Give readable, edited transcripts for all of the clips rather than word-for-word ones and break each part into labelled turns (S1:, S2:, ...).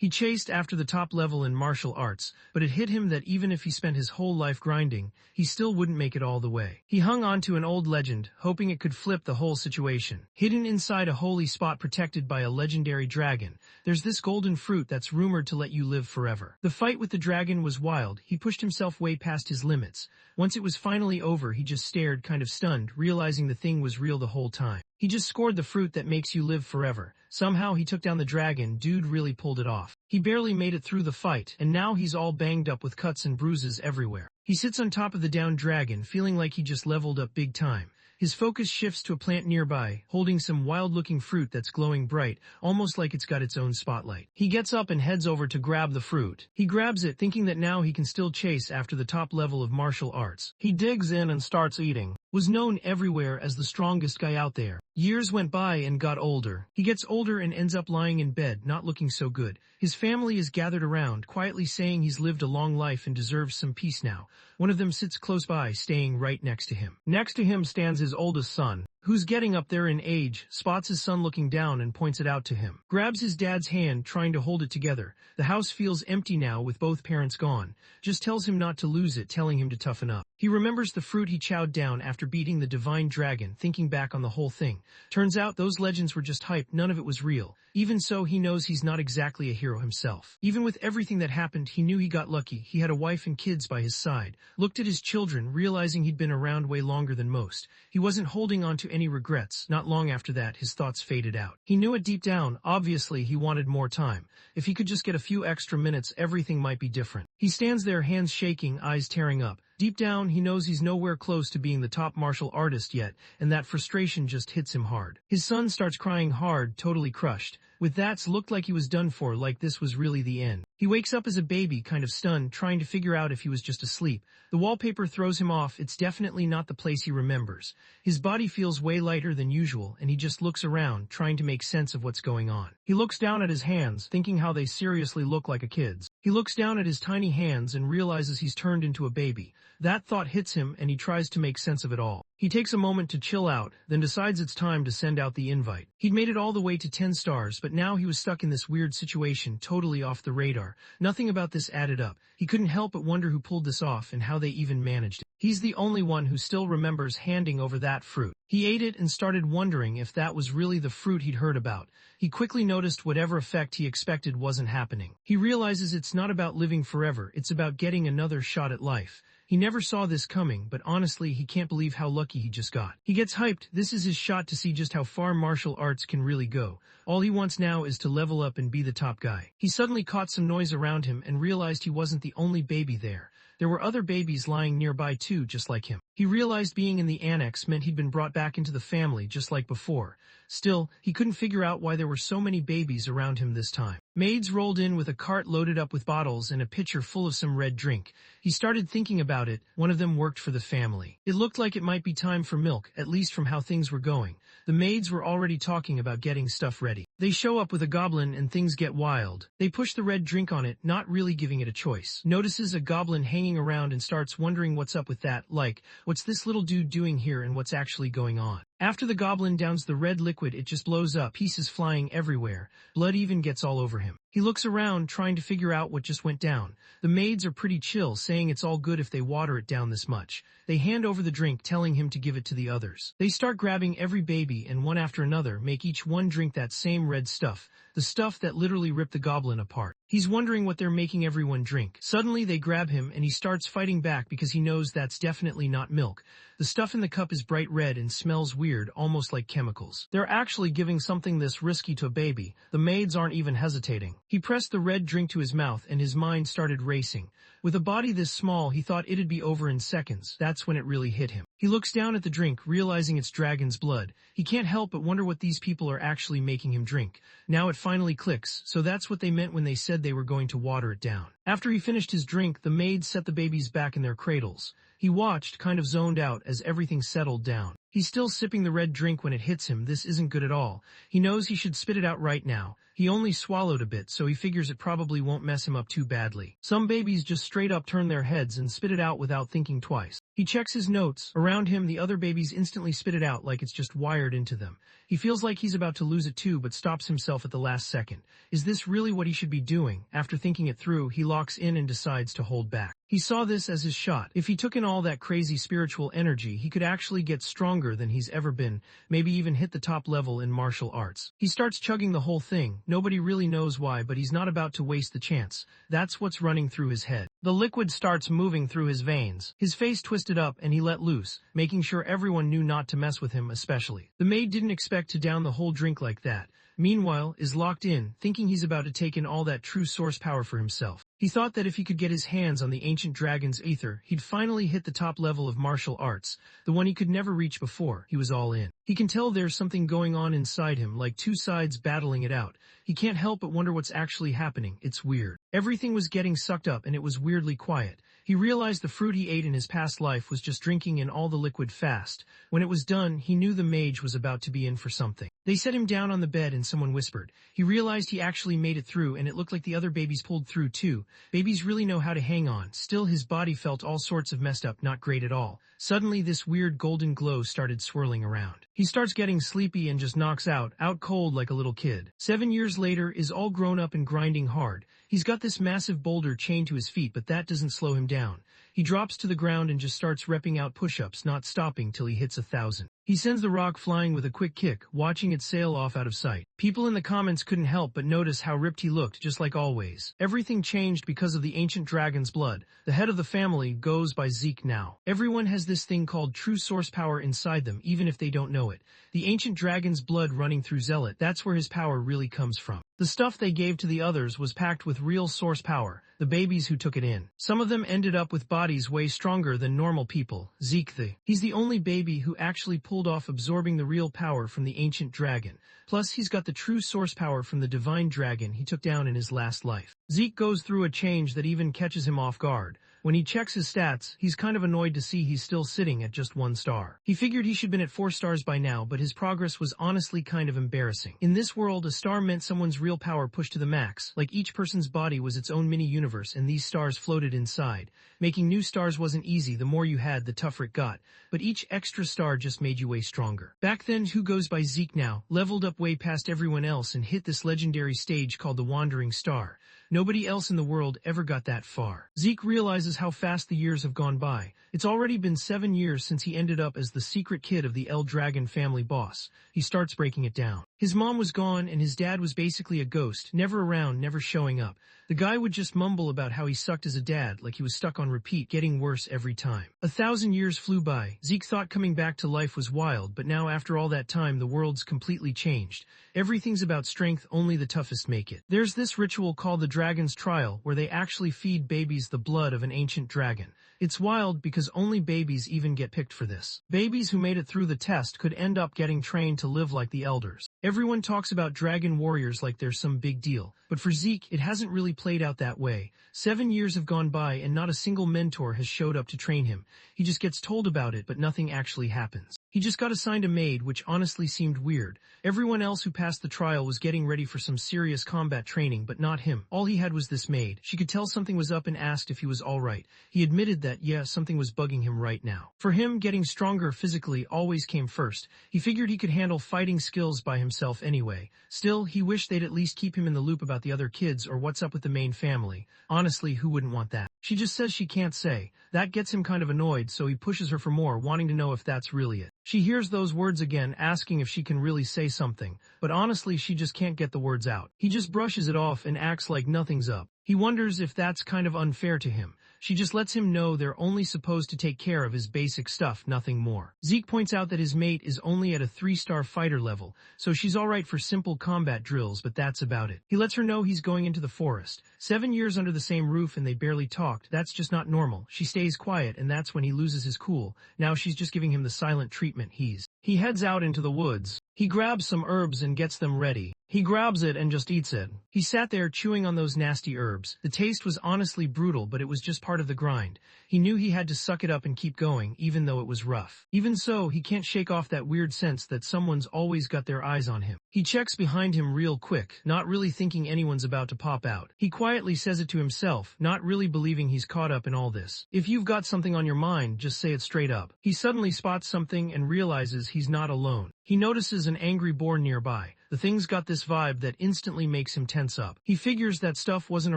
S1: He chased after the top level in martial arts, but it hit him that even if he spent his whole life grinding, he still wouldn't make it all the way. He hung on to an old legend, hoping it could flip the whole situation. Hidden inside a holy spot protected by a legendary dragon, there's this golden fruit that's rumored to let you live forever. The fight with the dragon was wild. He pushed himself way past his limits. Once it was finally over, he just stared, kind of stunned, realizing the thing was real the whole time. He just scored the fruit that makes you live forever. Somehow he took down the dragon. Dude really pulled it off. He barely made it through the fight, and now he's all banged up with cuts and bruises everywhere. He sits on top of the downed dragon, feeling like he just leveled up big time. His focus shifts to a plant nearby, holding some wild-looking fruit that's glowing bright, almost like it's got its own spotlight. He gets up and heads over to grab the fruit. He grabs it, thinking that now he can still chase after the top level of martial arts. He digs in and starts eating. Was known everywhere as the strongest guy out there. Years went by and got older. He gets older and ends up lying in bed, not looking so good. His family is gathered around, quietly saying he's lived a long life and deserves some peace now. One of them sits close by, staying right next to him. Next to him stands his oldest son, who's getting up there in age, spots his son looking down and points it out to him. Grabs his dad's hand, trying to hold it together. The house feels empty now with both parents gone. Just tells him not to lose it, telling him to toughen up. He remembers the fruit he chowed down after beating the divine dragon, thinking back on the whole thing. Turns out those legends were just hype, none of it was real. Even so, he knows he's not exactly a hero himself. Even with everything that happened, he knew he got lucky. He had a wife and kids by his side. Looked at his children, realizing he'd been around way longer than most. He wasn't holding on to any regrets. Not long after that, his thoughts faded out. He knew it deep down. Obviously, he wanted more time. If he could just get a few extra minutes, everything might be different. He stands there, hands shaking, eyes tearing up. Deep down, he knows he's nowhere close to being the top martial artist yet, and that frustration just hits him hard. His son starts crying hard, totally crushed. With that, looked like he was done for, like this was really the end. He wakes up as a baby, kind of stunned, trying to figure out if he was just asleep. The wallpaper throws him off. It's definitely not the place he remembers. His body feels way lighter than usual, and he just looks around, trying to make sense of what's going on. He looks down at his hands, thinking how they seriously look like a kid's. He looks down at his tiny hands and realizes he's turned into a baby. That thought hits him, and he tries to make sense of it all. He takes a moment to chill out, then decides it's time to send out the invite. He'd made it all the way to 10 stars, but now he was stuck in this weird situation, totally off the radar. Nothing about this added up. He couldn't help but wonder who pulled this off and how they even managed it. He's the only one who still remembers handing over that fruit. He ate it and started wondering if that was really the fruit he'd heard about. He quickly noticed whatever effect he expected wasn't happening. He realizes it's not about living forever, it's about getting another shot at life. He never saw this coming, but honestly, he can't believe how lucky he just got. He gets hyped. This is his shot to see just how far martial arts can really go. All he wants now is to level up and be the top guy. He suddenly caught some noise around him and realized he wasn't the only baby there. There were other babies lying nearby too, just like him. He realized being in the annex meant he'd been brought back into the family just like before. Still, he couldn't figure out why there were so many babies around him this time. Maids rolled in with a cart loaded up with bottles and a pitcher full of some red drink. He started thinking about it. One of them worked for the family. It looked like it might be time for milk, at least from how things were going. The maids were already talking about getting stuff ready. They show up with a goblin and things get wild. They push the red drink on it, not really giving it a choice. Notices a goblin hanging around and starts wondering what's up with that, like, what's this little dude doing here and what's actually going on? After the goblin downs the red liquid, it just blows up, pieces flying everywhere. Blood even gets all over him. He looks around, trying to figure out what just went down. The maids are pretty chill, saying it's all good if they water it down this much. They hand over the drink, telling him to give it to the others. They start grabbing every baby and one after another make each one drink that same red stuff, the stuff that literally ripped the goblin apart. He's wondering what they're making everyone drink. Suddenly they grab him and he starts fighting back because he knows that's definitely not milk. The stuff in the cup is bright red and smells weird, almost like chemicals. They're actually giving something this risky to a baby. The maids aren't even hesitating. He pressed the red drink to his mouth and his mind started racing. With a body this small, he thought it'd be over in seconds. That's when it really hit him. He looks down at the drink, realizing it's dragon's blood. He can't help but wonder what these people are actually making him drink. Now it finally clicks, so that's what they meant when they said they were going to water it down. After he finished his drink, the maids set the babies back in their cradles. He watched, kind of zoned out, as everything settled down. He's still sipping the red drink when it hits him. This isn't good at all. He knows he should spit it out right now. He only swallowed a bit, so he figures it probably won't mess him up too badly. Some babies just straight up turn their heads and spit it out without thinking twice. He checks his notes. Around him, the other babies instantly spit it out like it's just wired into them. He feels like he's about to lose it too, but stops himself at the last second. Is this really what he should be doing? After thinking it through, he locks in and decides to hold back. He saw this as his shot. If he took in all that crazy spiritual energy, he could actually get stronger than he's ever been, maybe even hit the top level in martial arts. He starts chugging the whole thing. Nobody really knows why, but he's not about to waste the chance. That's what's running through his head. The liquid starts moving through his veins. His face twisted up and he let loose, making sure everyone knew not to mess with him especially. The maid didn't expect to down the whole drink like that. Meanwhile, is locked in, thinking he's about to take in all that true source power for himself. He thought that if he could get his hands on the ancient dragon's ether, he'd finally hit the top level of martial arts, the one he could never reach before. He was all in. He can tell there's something going on inside him, like two sides battling it out. He can't help but wonder what's actually happening. It's weird. Everything was getting sucked up and it was weirdly quiet. He realized the fruit he ate in his past life was just drinking in all the liquid fast. When it was done, he knew the mage was about to be in for something. They set him down on the bed and someone whispered. He realized he actually made it through and it looked like the other babies pulled through too. Babies really know how to hang on. Still, his body felt all sorts of messed up, not great at all. Suddenly, this weird golden glow started swirling around. He starts getting sleepy and just knocks out cold like a little kid. 7 years later, is all grown up and grinding hard. He's got this massive boulder chained to his feet, but that doesn't slow him down. He drops to the ground and just starts repping out push-ups, not stopping till he hits 1,000. He sends the rock flying with a quick kick, watching it sail off out of sight. People in the comments couldn't help but notice how ripped he looked, just like always. Everything changed because of the ancient dragon's blood. The head of the family goes by Zeke now. Everyone has this thing called true source power inside them, even if they don't know it. The ancient dragon's blood running through Zealot, that's where his power really comes from. The stuff they gave to the others was packed with real source power, the babies who took it in. Some of them ended up with bodies way stronger than normal people. Zeke he's the only baby who actually pulled off absorbing the real power from the ancient dragon. Plus, he's got the true source power from the divine dragon he took down in his last life. Zeke goes through a change that even catches him off guard. When he checks his stats, he's kind of annoyed to see he's still sitting at just 1 star. He figured he should been at 4 stars by now, but his progress was honestly kind of embarrassing. In this world, a star meant someone's real power pushed to the max, like each person's body was its own mini-universe and these stars floated inside. Making new stars wasn't easy, the more you had, the tougher it got, but each extra star just made you way stronger. Back then, who goes by Zeke now, leveled up way past everyone else and hit this legendary stage called the Wandering Star. Nobody else in the world ever got that far. Zeke realizes how fast the years have gone by. It's already been 7 years since he ended up as the secret kid of the El Dragon family boss. He starts breaking it down. His mom was gone and his dad was basically a ghost, never around, never showing up. The guy would just mumble about how he sucked as a dad, like he was stuck on repeat, getting worse every time. 1,000 years flew by. Zeke thought coming back to life was wild, but now after all that time, the world's completely changed. Everything's about strength, only the toughest make it. There's this ritual called the Dragon's Trial, where they actually feed babies the blood of an ancient dragon. It's wild because only babies even get picked for this. Babies who made it through the test could end up getting trained to live like the elders. Everyone talks about dragon warriors like they're some big deal, but for Zeke, it hasn't really played out that way. 7 years have gone by and not a single mentor has showed up to train him. He just gets told about it, but nothing actually happens. He just got assigned a maid, which honestly seemed weird. Everyone else who passed the trial was getting ready for some serious combat training, but not him. All he had was this maid. She could tell something was up and asked if he was alright. He admitted that, yeah, something was bugging him right now. For him, getting stronger physically always came first. He figured he could handle fighting skills by himself anyway. Still, he wished they'd at least keep him in the loop about the other kids or what's up with the main family. Honestly, who wouldn't want that? She just says she can't say. That gets him kind of annoyed, so he pushes her for more, wanting to know if that's really it. She hears those words again, asking if she can really say something, but honestly she just can't get the words out. He just brushes it off and acts like nothing's up. He wonders if that's kind of unfair to him. She just lets him know they're only supposed to take care of his basic stuff, nothing more. Zeke points out that his mate is only at a 3-star fighter level, so she's alright for simple combat drills, but that's about it. He lets her know he's going into the forest. 7 years under the same roof and they barely talked, that's just not normal. She stays quiet and that's when he loses his cool. Now she's just giving him the silent treatment he's He heads out into the woods. He grabs some herbs and gets them ready. He grabs it and just eats it. He sat there chewing on those nasty herbs. The taste was honestly brutal, but it was just part of the grind. He knew he had to suck it up and keep going, even though it was rough. Even so, he can't shake off that weird sense that someone's always got their eyes on him. He checks behind him real quick, not really thinking anyone's about to pop out. He quietly says it to himself, not really believing he's caught up in all this. If you've got something on your mind, just say it straight up. He suddenly spots something and realizes he's not alone. He notices an angry boar nearby. The thing's got this vibe that instantly makes him tense up. He figures that stuff wasn't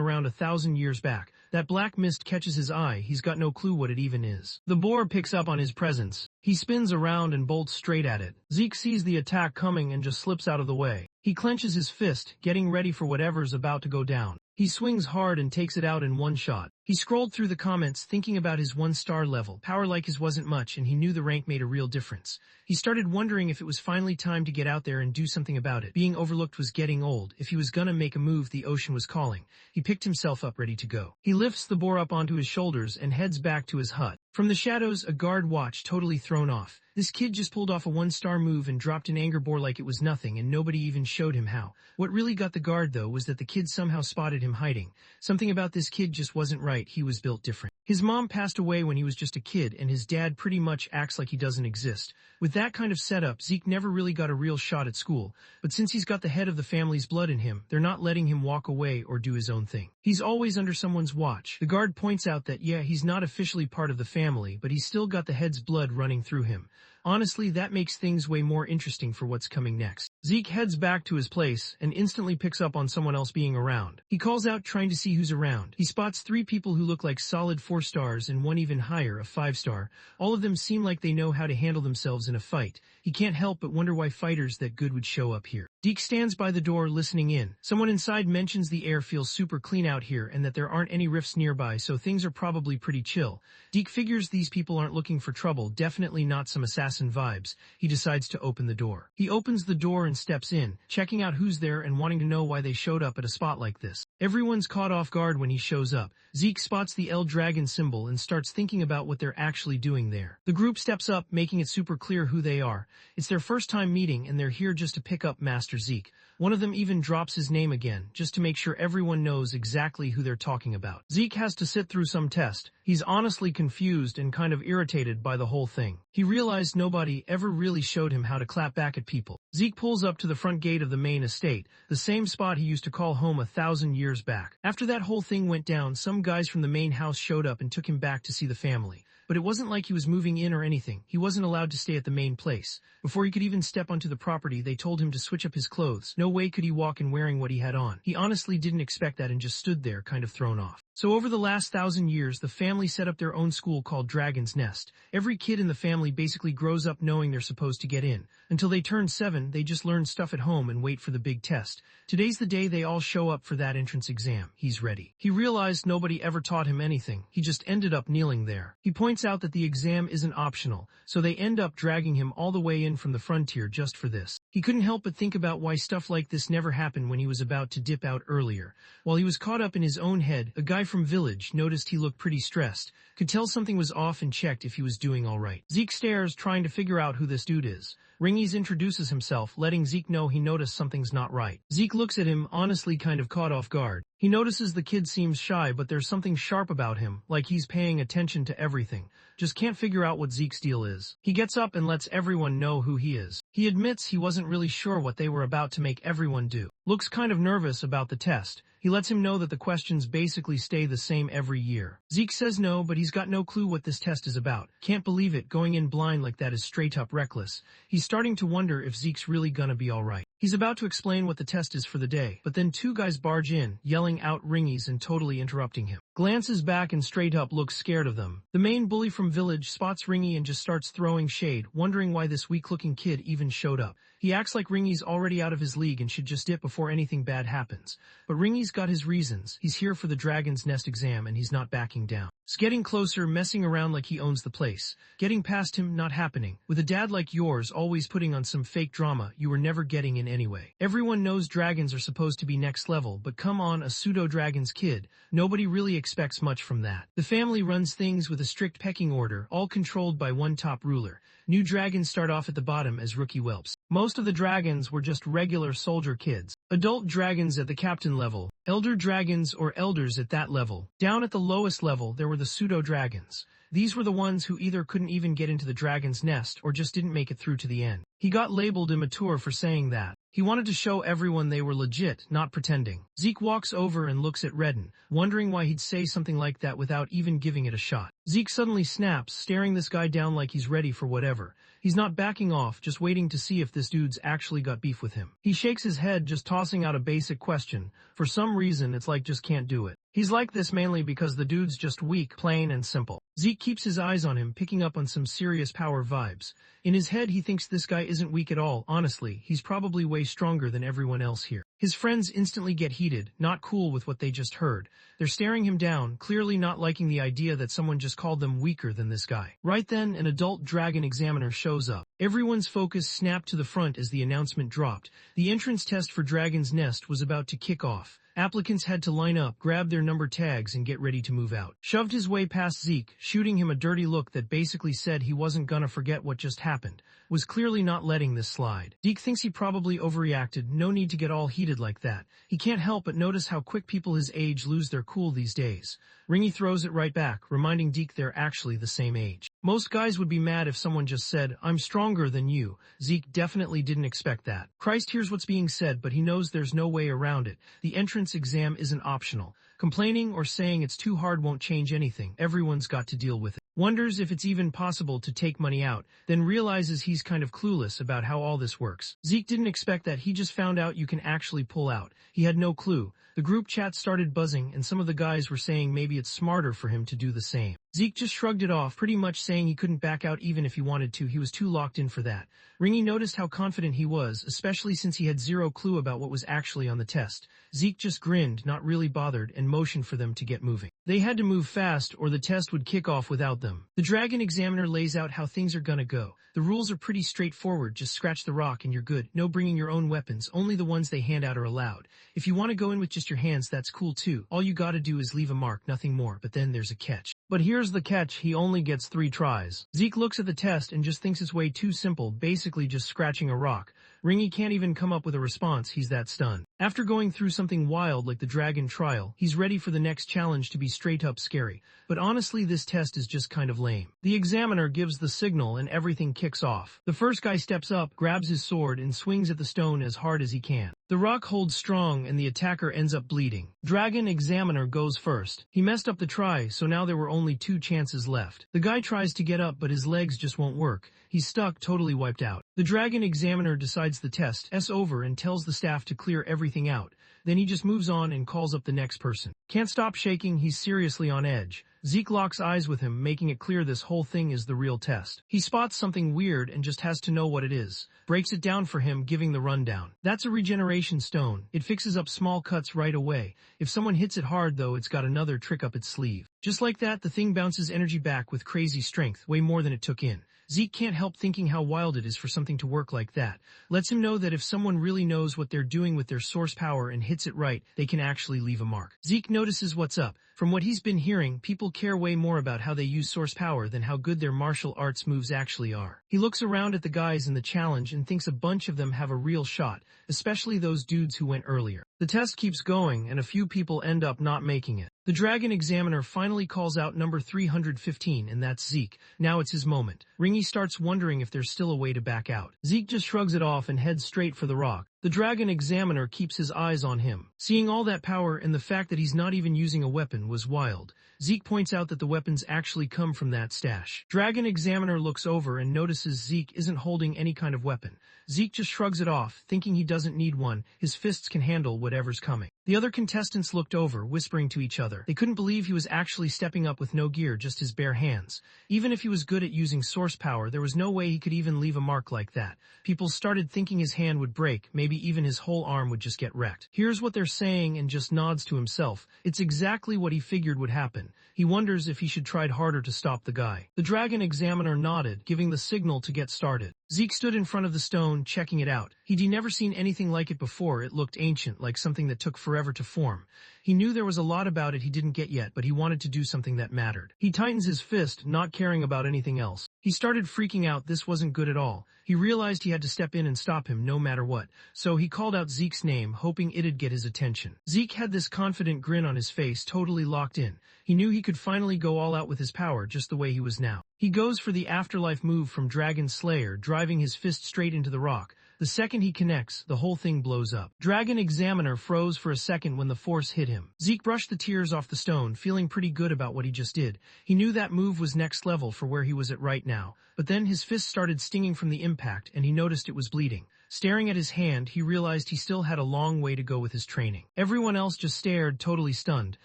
S1: around 1,000 years back. That black mist catches his eye. He's got no clue what it even is. The boar picks up on his presence. He spins around and bolts straight at it. Zeke sees the attack coming and just slips out of the way. He clenches his fist, getting ready for whatever's about to go down. He swings hard and takes it out in one shot. He scrolled through the comments thinking about his 1-star level. Power like his wasn't much, and he knew the rank made a real difference. He started wondering if it was finally time to get out there and do something about it. Being overlooked was getting old. If he was gonna make a move, the ocean was calling. He picked himself up ready to go. He lifts the boar up onto his shoulders and heads back to his hut. From the shadows, a guard watched, totally thrown off. This kid just pulled off a 1-star move and dropped an anger boar like it was nothing, and nobody even showed him how. What really got the guard, though, was that the kid somehow spotted him hiding. Something about this kid just wasn't right. He was built different. His mom passed away when he was just a kid, and his dad pretty much acts like he doesn't exist. With that kind of setup, Zeke never really got a real shot at school, but since he's got the head of the family's blood in him, they're not letting him walk away or do his own thing. He's always under someone's watch. The guard points out that, yeah, he's not officially part of the family, but he's still got the head's blood running through him. Honestly, that makes things way more interesting for what's coming next. Zeke heads back to his place and instantly picks up on someone else being around. He calls out trying to see who's around. He spots 3 people who look like solid 4 stars and one even higher, a 5-star. All of them seem like they know how to handle themselves in a fight. He can't help but wonder why fighters that good would show up here. Zeke stands by the door listening in. Someone inside mentions the air feels super clean out here and that there aren't any rifts nearby, so things are probably pretty chill. Zeke figures these people aren't looking for trouble, definitely not some assassin vibes. He decides to open the door. He opens the door and steps in, checking out who's there and wanting to know why they showed up at a spot like this. Everyone's caught off guard when he shows up. Zeke spots the L dragon symbol and starts thinking about what they're actually doing there. The group steps up, making it super clear who they are. It's their first time meeting and they're here just to pick up Master Zeke. One of them even drops his name again, just to make sure everyone knows exactly who they're talking about. Zeke has to sit through some test. He's honestly confused and kind of irritated by the whole thing. He realized nobody ever really showed him how to clap back at people. Zeke pulls up to the front gate of the main estate, the same spot he used to call home 1,000 years back. After that whole thing went down, some guys from the main house showed up and took him back to see the family. But it wasn't like he was moving in or anything. He wasn't allowed to stay at the main place. Before he could even step onto the property, they told him to switch up his clothes. No way could he walk in wearing what he had on. He honestly didn't expect that and just stood there, kind of thrown off. So over the last 1,000 years, the family set up their own school called Dragon's Nest. Every kid in the family basically grows up knowing they're supposed to get in. Until they turn 7, they just learn stuff at home and wait for the big test. Today's the day they all show up for that entrance exam. He's ready. He realized nobody ever taught him anything. He just ended up kneeling there. He points out that the exam isn't optional, so they end up dragging him all the way in from the frontier just for this. He couldn't help but think about why stuff like this never happened when he was about to dip out earlier. While he was caught up in his own head, a guy from village noticed he looked pretty stressed, could tell something was off and checked if he was doing all right. Zeke stares, trying to figure out who this dude is. Ringies introduces himself, letting Zeke know he noticed something's not right. Zeke looks at him, honestly kind of caught off guard. He notices the kid seems shy, but there's something sharp about him, like he's paying attention to everything. Just can't figure out what Zeke's deal is. He gets up and lets everyone know who he is. He admits he wasn't really sure what they were about to make everyone do. Looks kind of nervous about the test. He lets him know that the questions basically stay the same every year. Zeke says no, but he's got no clue what this test is about. Can't believe it, going in blind like that is straight up reckless. He's starting to wonder if Zeke's really gonna be alright. He's about to explain what the test is for the day, but then 2 guys barge in, yelling out Ringies and totally interrupting him. Glances back and straight up looks scared of them. The main bully from village spots Ringy and just starts throwing shade, wondering why this weak-looking kid even showed up. He acts like Ringy's already out of his league and should just dip before anything bad happens. But Ringy's got his reasons. He's here for the Dragon's Nest exam and he's not backing down. It's getting closer, messing around like he owns the place. Getting past him, not happening. With a dad like yours always putting on some fake drama you were never getting in anyway. Everyone knows dragons are supposed to be next level, but come on, a pseudo-dragon's kid. Nobody really expects much from that. The family runs things with a strict pecking order, all controlled by one top ruler. New dragons start off at the bottom as rookie whelps. Most of the dragons were just regular soldier kids. Adult dragons at the captain level. Elder dragons or elders at that level. Down at the lowest level there were the pseudo-dragons. These were the ones who either couldn't even get into the dragon's nest or just didn't make it through to the end. He got labeled immature for saying that. He wanted to show everyone they were legit, not pretending. Zeke walks over and looks at Redden, wondering why he'd say something like that without even giving it a shot. Zeke suddenly snaps, staring this guy down like he's ready for whatever. He's not backing off, just waiting to see if this dude's actually got beef with him. He shakes his head, just tossing out a basic question. For some reason, it's like just can't do it. He's like this mainly because the dude's just weak, plain and simple. Zeke keeps his eyes on him, picking up on some serious power vibes. In his head, he thinks this guy isn't weak at all. Honestly, he's probably way stronger than everyone else here. His friends instantly get heated, not cool with what they just heard. They're staring him down, clearly not liking the idea that someone just called them weaker than this guy. Right then, an adult dragon examiner shows up. Everyone's focus snapped to the front as the announcement dropped. The entrance test for Dragon's Nest was about to kick off. Applicants had to line up, grab their number tags, and get ready to move out. Shoved his way past Zeke, shooting him a dirty look that basically said he wasn't gonna forget what just happened. Was clearly not letting this slide. Zeke thinks he probably overreacted, no need to get all heated like that. He can't help but notice how quick people his age lose their cool these days. Ringy throws it right back, reminding Zeke they're actually the same age. Most guys would be mad if someone just said, "I'm stronger than you." Zeke definitely didn't expect that. Christ hears what's being said, but he knows there's no way around it. The entrance exam isn't optional. Complaining or saying it's too hard won't change anything. Everyone's got to deal with it. Wonders if it's even possible to take money out, then realizes he's kind of clueless about how all this works. Zeke didn't expect that, he just found out you can actually pull out. He had no clue. The group chat started buzzing and some of the guys were saying maybe it's smarter for him to do the same. Zeke just shrugged it off, pretty much saying he couldn't back out even if he wanted to, he was too locked in for that. Ringy noticed how confident he was, especially since he had zero clue about what was actually on the test. Zeke just grinned, not really bothered, and motioned for them to get moving. They had to move fast or the test would kick off without them. The dragon examiner lays out how things are gonna go. The rules are pretty straightforward, just scratch the rock and you're good. No bringing your own weapons, only the ones they hand out are allowed. If you want to go in with just your hands, that's cool too. All you gotta do is leave a mark, nothing more, but then there's a catch. But here's the catch, he only gets 3 tries. Zeke looks at the test and just thinks it's way too simple, basically just scratching a rock. Ringy can't even come up with a response, he's that stunned. After going through something wild like the dragon trial, he's ready for the next challenge to be straight up scary. But honestly, this test is just kind of lame. The examiner gives the signal and everything kicks off. The first guy steps up, grabs his sword, and swings at the stone as hard as he can. The rock holds strong and the attacker ends up bleeding. Dragon examiner goes first. He messed up the try, so now there were only 2 chances left. The guy tries to get up, but his legs just won't work. He's stuck, totally wiped out. The dragon examiner decides the test is over and tells the staff to clear everything out. Then he just moves on and calls up the next person. Can't stop shaking, he's seriously on edge. Zeke locks eyes with him, making it clear this whole thing is the real test. He spots something weird and just has to know what it is. Breaks it down for him, giving the rundown. That's a regeneration stone. It fixes up small cuts right away. If someone hits it hard though, it's got another trick up its sleeve. Just like that, the thing bounces energy back with crazy strength, way more than it took in. Zeke can't help thinking how wild it is for something to work like that. Lets him know that if someone really knows what they're doing with their source power and hits it right, they can actually leave a mark. Zeke notices what's up. From what he's been hearing, people care way more about how they use source power than how good their martial arts moves actually are. He looks around at the guys in the challenge and thinks a bunch of them have a real shot, especially those dudes who went earlier. The test keeps going and a few people end up not making it. The dragon examiner finally calls out number 315 and that's Zeke. Now it's his moment. Ringy starts wondering if there's still a way to back out. Zeke just shrugs it off and heads straight for the rock. The dragon examiner keeps his eyes on him. Seeing all that power and the fact that he's not even using a weapon was wild. Zeke points out that the weapons actually come from that stash. Dragon examiner looks over and notices Zeke isn't holding any kind of weapon. Zeke just shrugs it off, thinking he doesn't need one. His fists can handle whatever's coming. The other contestants looked over, whispering to each other. They couldn't believe he was actually stepping up with no gear, just his bare hands. Even if he was good at using source power, there was no way he could even leave a mark like that. People started thinking his hand would break, maybe even his whole arm would just get wrecked. Here's what they're saying and just nods to himself. It's exactly what he figured would happen. He wonders if he should tried harder to stop the guy. The dragon examiner nodded, giving the signal to get started. Zeke stood in front of the stone, checking it out. He'd never seen anything like it before. It looked ancient, like something that took forever to form. He knew there was a lot about it he didn't get yet, but he wanted to do something that mattered. He tightens his fist, not caring about anything else. He started freaking out. This wasn't good at all. He realized he had to step in and stop him no matter what, so he called out Zeke's name, hoping it'd get his attention. Zeke had this confident grin on his face, totally locked in. He knew he could finally go all out with his power just the way he was now. He goes for the afterlife move from Dragon Slayer, driving his fist straight into the rock. The second he connects, the whole thing blows up. Dragon Examiner froze for a second when the force hit him. Zeke brushed the tears off the stone, feeling pretty good about what he just did. He knew that move was next level for where he was at right now. But then his fist started stinging from the impact, and he noticed it was bleeding. Staring at his hand, he realized he still had a long way to go with his training. Everyone else just stared, totally stunned.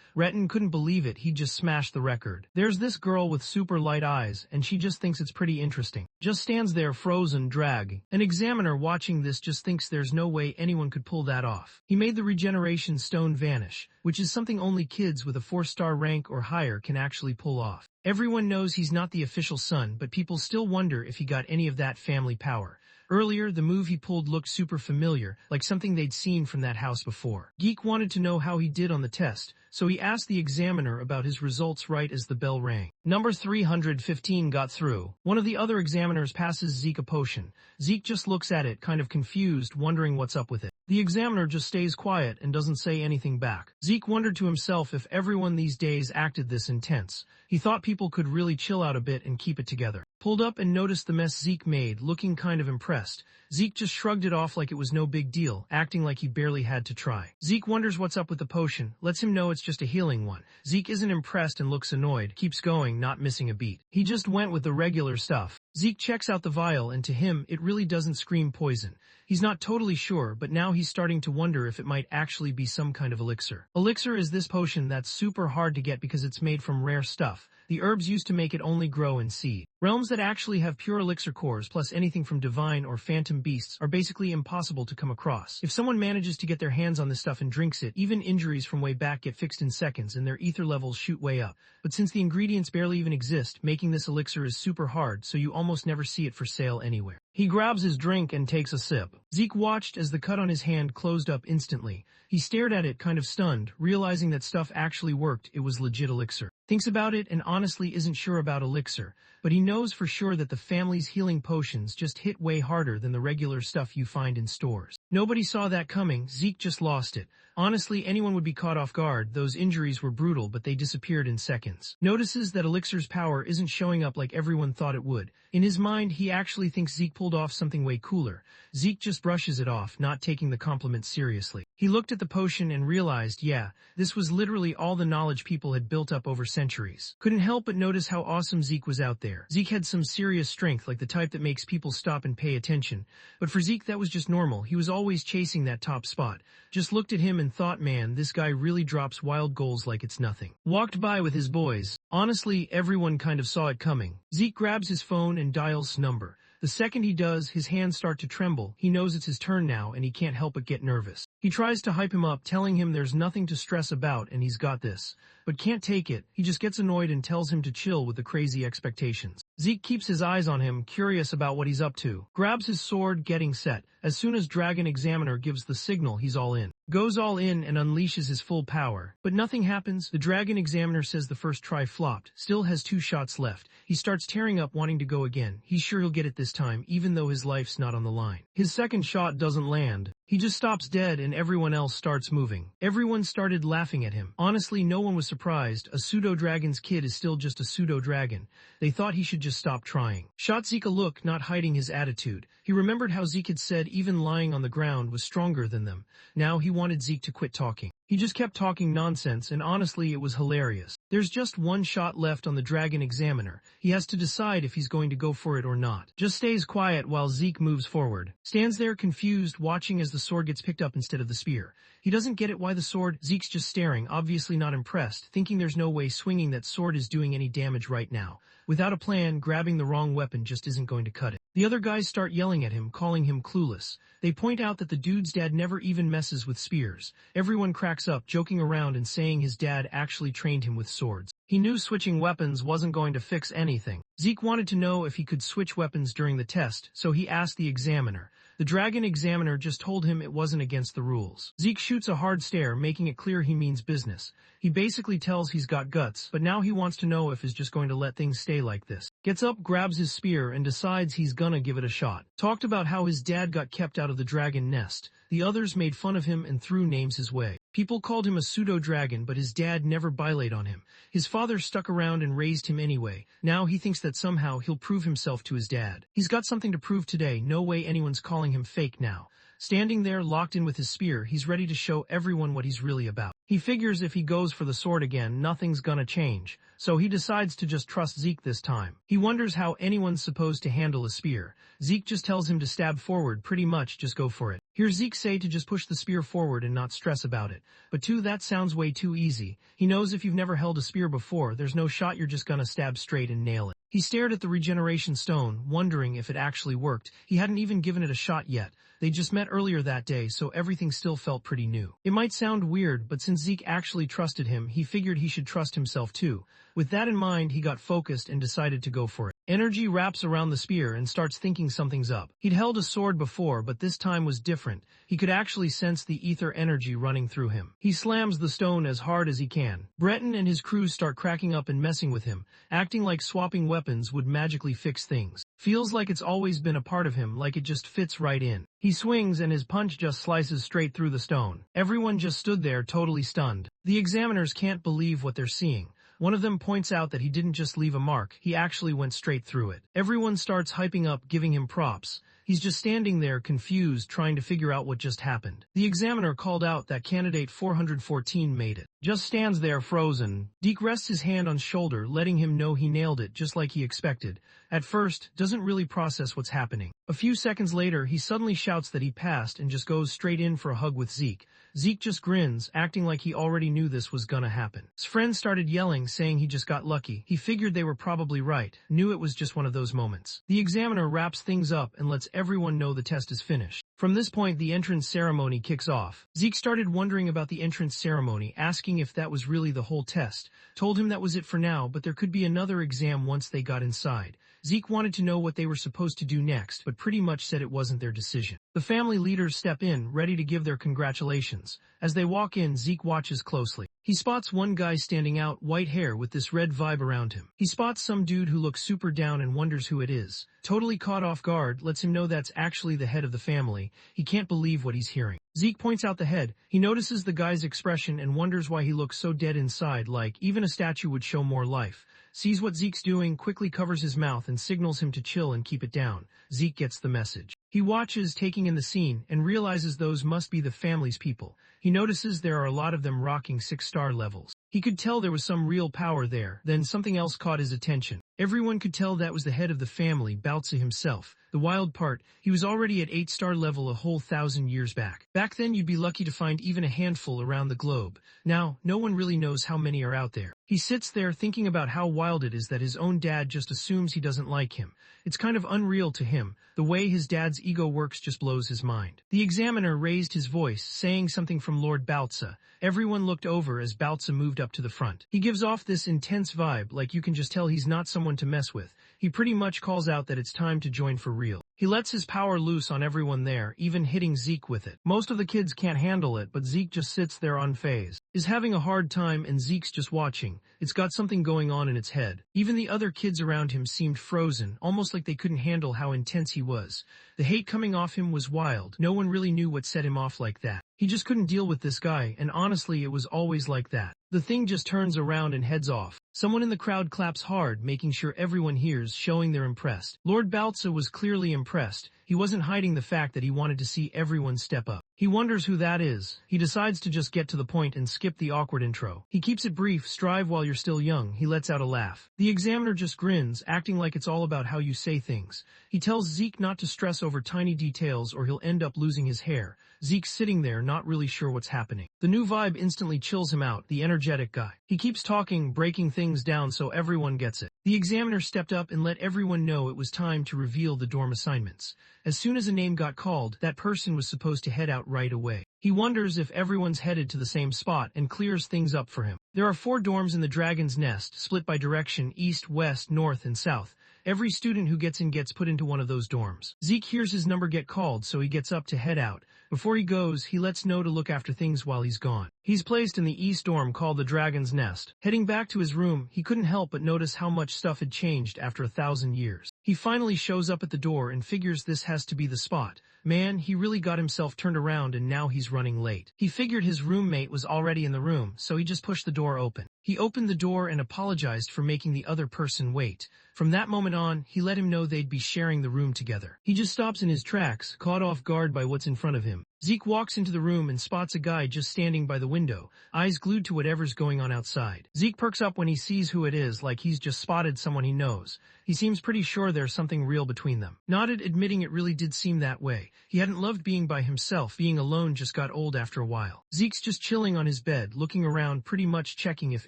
S1: Retin couldn't believe it. He just smashed the record. There's this girl with super light eyes, and she just thinks it's pretty interesting. Just stands there frozen, dragging. An examiner watching this just thinks there's no way anyone could pull that off. He made the regeneration stone vanish, which is something only kids with a 4-star rank or higher can actually pull off. Everyone knows he's not the official son, but people still wonder if he got any of that family power. Earlier, the move he pulled looked super familiar, like something they'd seen from that house before. Geek wanted to know how he did on the test, so he asked the examiner about his results right as the bell rang. Number 315 got through. One of the other examiners passes Zeke a potion. Zeke just looks at it, kind of confused, wondering what's up with it. The examiner just stays quiet and doesn't say anything back. Zeke wondered to himself if everyone these days acted this intense. He thought people could really chill out a bit and keep it together. Pulled up and noticed the mess Zeke made, looking kind of impressed. Zeke just shrugged it off like it was no big deal, acting like he barely had to try. Zeke wonders what's up with the potion, lets him know it's just a healing one. Zeke isn't impressed and looks annoyed, keeps going, not missing a beat. He just went with the regular stuff. Zeke checks out the vial, and to him, it really doesn't scream poison. He's not totally sure, but now he's starting to wonder if it might actually be some kind of elixir. Elixir is this potion that's super hard to get because it's made from rare stuff. The herbs used to make it only grow in seed. Realms that actually have pure elixir cores plus anything from divine or phantom beasts are basically impossible to come across. If someone manages to get their hands on this stuff and drinks it, even injuries from way back get fixed in seconds and their ether levels shoot way up. But since the ingredients barely even exist, making this elixir is super hard, so you almost never see it for sale anywhere. He grabs his drink and takes a sip. Zeke watched as the cut on his hand closed up instantly. He stared at it kind of stunned, realizing that stuff actually worked. It was legit elixir. Thinks about it and honestly isn't sure about elixir, but he knows for sure that the family's healing potions just hit way harder than the regular stuff you find in stores. Nobody saw that coming. Zeke just lost it. Honestly, anyone would be caught off guard. Those injuries were brutal, but they disappeared in seconds. Notices that elixir's power isn't showing up like everyone thought it would. In his mind, he actually thinks Zeke pulled off something way cooler. Zeke just brushes it off, not taking the compliment seriously. He looked at the potion and realized, yeah, this was literally all the knowledge people had built up over centuries. Couldn't help but notice how awesome Zeke was out there. Zeke had some serious strength, like the type that makes people stop and pay attention. But for Zeke, that was just normal. He was always chasing that top spot. Just looked at him and thought, man, this guy really drops wild goals like it's nothing. Walked by with his boys. Honestly, everyone kind of saw it coming. Zeke grabs his phone and dials number. The second he does, his hands start to tremble. He knows it's his turn now, and he can't help but get nervous. He tries to hype him up, telling him there's nothing to stress about and he's got this. But can't take it. He just gets annoyed and tells him to chill with the crazy expectations. Zeke keeps his eyes on him, curious about what he's up to. Grabs his sword, getting set. As soon as Dragon Examiner gives the signal, he's all in. Goes all in and unleashes his full power. But nothing happens. The Dragon Examiner says the first try flopped. Still has 2 shots left. He starts tearing up, wanting to go again. He's sure he'll get it this time, even though his life's not on the line. His second shot doesn't land. He just stops dead and everyone else starts moving. Everyone started laughing at him. Honestly, no one was surprised. A pseudo-dragon's kid is still just a pseudo-dragon. They thought he should just stop trying. Shot Zeke a look, not hiding his attitude. He remembered how Zeke had said even lying on the ground was stronger than them. Now he wanted Zeke to quit talking. He just kept talking nonsense, and honestly it was hilarious. There's just one shot left on the Dragon Examiner. He has to decide if he's going to go for it or not. Just stays quiet while Zeke moves forward. Stands there confused, watching as the sword gets picked up instead of the spear. He doesn't get it why the sword. Zeke's just staring, obviously not impressed, thinking there's no way swinging that sword is doing any damage right now. Without a plan, grabbing the wrong weapon just isn't going to cut it. The other guys start yelling at him, calling him clueless. They point out that the dude's dad never even messes with spears. Everyone cracks up, joking around and saying his dad actually trained him with swords. He knew switching weapons wasn't going to fix anything. Zeke wanted to know if he could switch weapons during the test, so he asked the examiner. The Dragon Examiner just told him it wasn't against the rules. Zeke shoots a hard stare, making it clear he means business. He basically tells he's got guts, but now he wants to know if he's just going to let things stay like this. Gets up, grabs his spear, and decides he's gonna give it a shot. Talked about how his dad got kept out of the dragon nest. The others made fun of him and threw names his way. People called him a pseudo-dragon, but his dad never bilayed on him. His father stuck around and raised him anyway. Now he thinks that somehow he'll prove himself to his dad. He's got something to prove today, no way anyone's calling him fake now. Standing there locked in with his spear, he's ready to show everyone what he's really about. He figures if he goes for the sword again, nothing's gonna change. So he decides to just trust Zeke this time. He wonders how anyone's supposed to handle a spear. Zeke just tells him to stab forward, pretty much just go for it. Hear Zeke say to just push the spear forward and not stress about it. But that sounds way too easy. He knows if you've never held a spear before, there's no shot you're just gonna stab straight and nail it. He stared at the regeneration stone, wondering if it actually worked. He hadn't even given it a shot yet. They just met earlier that day, so everything still felt pretty new. It might sound weird, but since Zeke actually trusted him, he figured he should trust himself too. With that in mind, he got focused and decided to go for it. Energy wraps around the spear and starts thinking something's up. He'd held a sword before, but this time was different. He could actually sense the ether energy running through him. He slams the stone as hard as he can. Breton and his crew start cracking up and messing with him, acting like swapping weapons would magically fix things. Feels like it's always been a part of him, like it just fits right in. He swings and his punch just slices straight through the stone. Everyone just stood there totally stunned. The examiners can't believe what they're seeing. One of them points out that he didn't just leave a mark, he actually went straight through it. Everyone starts hyping up, giving him props. He's just standing there, confused, trying to figure out what just happened. The examiner called out that candidate 414 made it. Just stands there frozen. Deke rests his hand on shoulder, letting him know he nailed it, just like he expected. At first, doesn't really process what's happening. A few seconds later, he suddenly shouts that he passed and just goes straight in for a hug with Zeke. Zeke just grins, acting like he already knew this was gonna happen. His friends started yelling, saying he just got lucky. He figured they were probably right, knew it was just one of those moments. The examiner wraps things up and lets everyone know the test is finished. From this point, the entrance ceremony kicks off. Zeke started wondering about the entrance ceremony, asking if that was really the whole test. Told him that was it for now, but there could be another exam once they got inside. Zeke wanted to know what they were supposed to do next, but pretty much said it wasn't their decision. The family leaders step in, ready to give their congratulations. As they walk in, Zeke watches closely. He spots one guy standing out, white hair with this red vibe around him. He spots some dude who looks super down and wonders who it is. Totally caught off guard, lets him know that's actually the head of the family. He can't believe what he's hearing. Zeke points out the head. He notices the guy's expression and wonders why he looks so dead inside, like even a statue would show more life. Sees what Zeke's doing, quickly covers his mouth and signals him to chill and keep it down. Zeke gets the message. He watches, taking in the scene, and realizes those must be the family's people. He notices there are a lot of them rocking 6-star levels. He could tell there was some real power there. Then something else caught his attention. Everyone could tell that was the head of the family, Baltza himself. The wild part, he was already at 8-star level a whole 1,000 years back. Back then you'd be lucky to find even a handful around the globe. Now, no one really knows how many are out there. He sits there thinking about how wild it is that his own dad just assumes he doesn't like him. It's kind of unreal to him. The way his dad's ego works just blows his mind. The examiner raised his voice, saying something from Lord Baltza. Everyone looked over as Baltza moved up to the front. He gives off this intense vibe, like you can just tell he's not someone to mess with. He pretty much calls out that it's time to join for real. He lets his power loose on everyone there, even hitting Zeke with it. Most of the kids can't handle it, but Zeke just sits there unfazed. Is having a hard time and Zeke's just watching. It's got something going on in its head. Even the other kids around him seemed frozen, almost like they couldn't handle how intense he was. The hate coming off him was wild. No one really knew what set him off like that. He just couldn't deal with this guy, and honestly it was always like that. The thing just turns around and heads off. Someone in the crowd claps hard, making sure everyone hears, showing they're impressed. Lord Baltza was clearly impressed. He wasn't hiding the fact that he wanted to see everyone step up. He wonders who that is. He decides to just get to the point and skip the awkward intro. He keeps it brief, strive while you're still young. He lets out a laugh. The examiner just grins, acting like it's all about how you say things. He tells Zeke not to stress over tiny details or he'll end up losing his hair. Zeke's sitting there, not really sure what's happening. The new vibe instantly chills him out, the energetic guy. He keeps talking, breaking things down so everyone gets it. The examiner stepped up and let everyone know it was time to reveal the dorm assignments. As soon as a name got called, that person was supposed to head out right away. He wonders if everyone's headed to the same spot and clears things up for him. There are 4 dorms in the Dragon's Nest, split by direction east, west, north, and south. Every student who gets in gets put into one of those dorms. Zeke hears his number get called, so he gets up to head out. Before he goes, he lets know to look after things while he's gone. He's placed in the east dorm called the Dragon's Nest. Heading back to his room, he couldn't help but notice how much stuff had changed after 1,000 years. He finally shows up at the door and figures this has to be the spot. Man, he really got himself turned around and now he's running late. He figured his roommate was already in the room, so he just pushed the door open. He opened the door and apologized for making the other person wait. From that moment on, he let him know they'd be sharing the room together. He just stops in his tracks, caught off guard by what's in front of him. Zeke walks into the room and spots a guy just standing by the window, eyes glued to whatever's going on outside. Zeke perks up when he sees who it is, like he's just spotted someone he knows. He seems pretty sure there's something real between them. Nodded, admitting it really did seem that way. He hadn't loved being by himself, being alone just got old after a while. Zeke's just chilling on his bed, looking around, pretty much checking if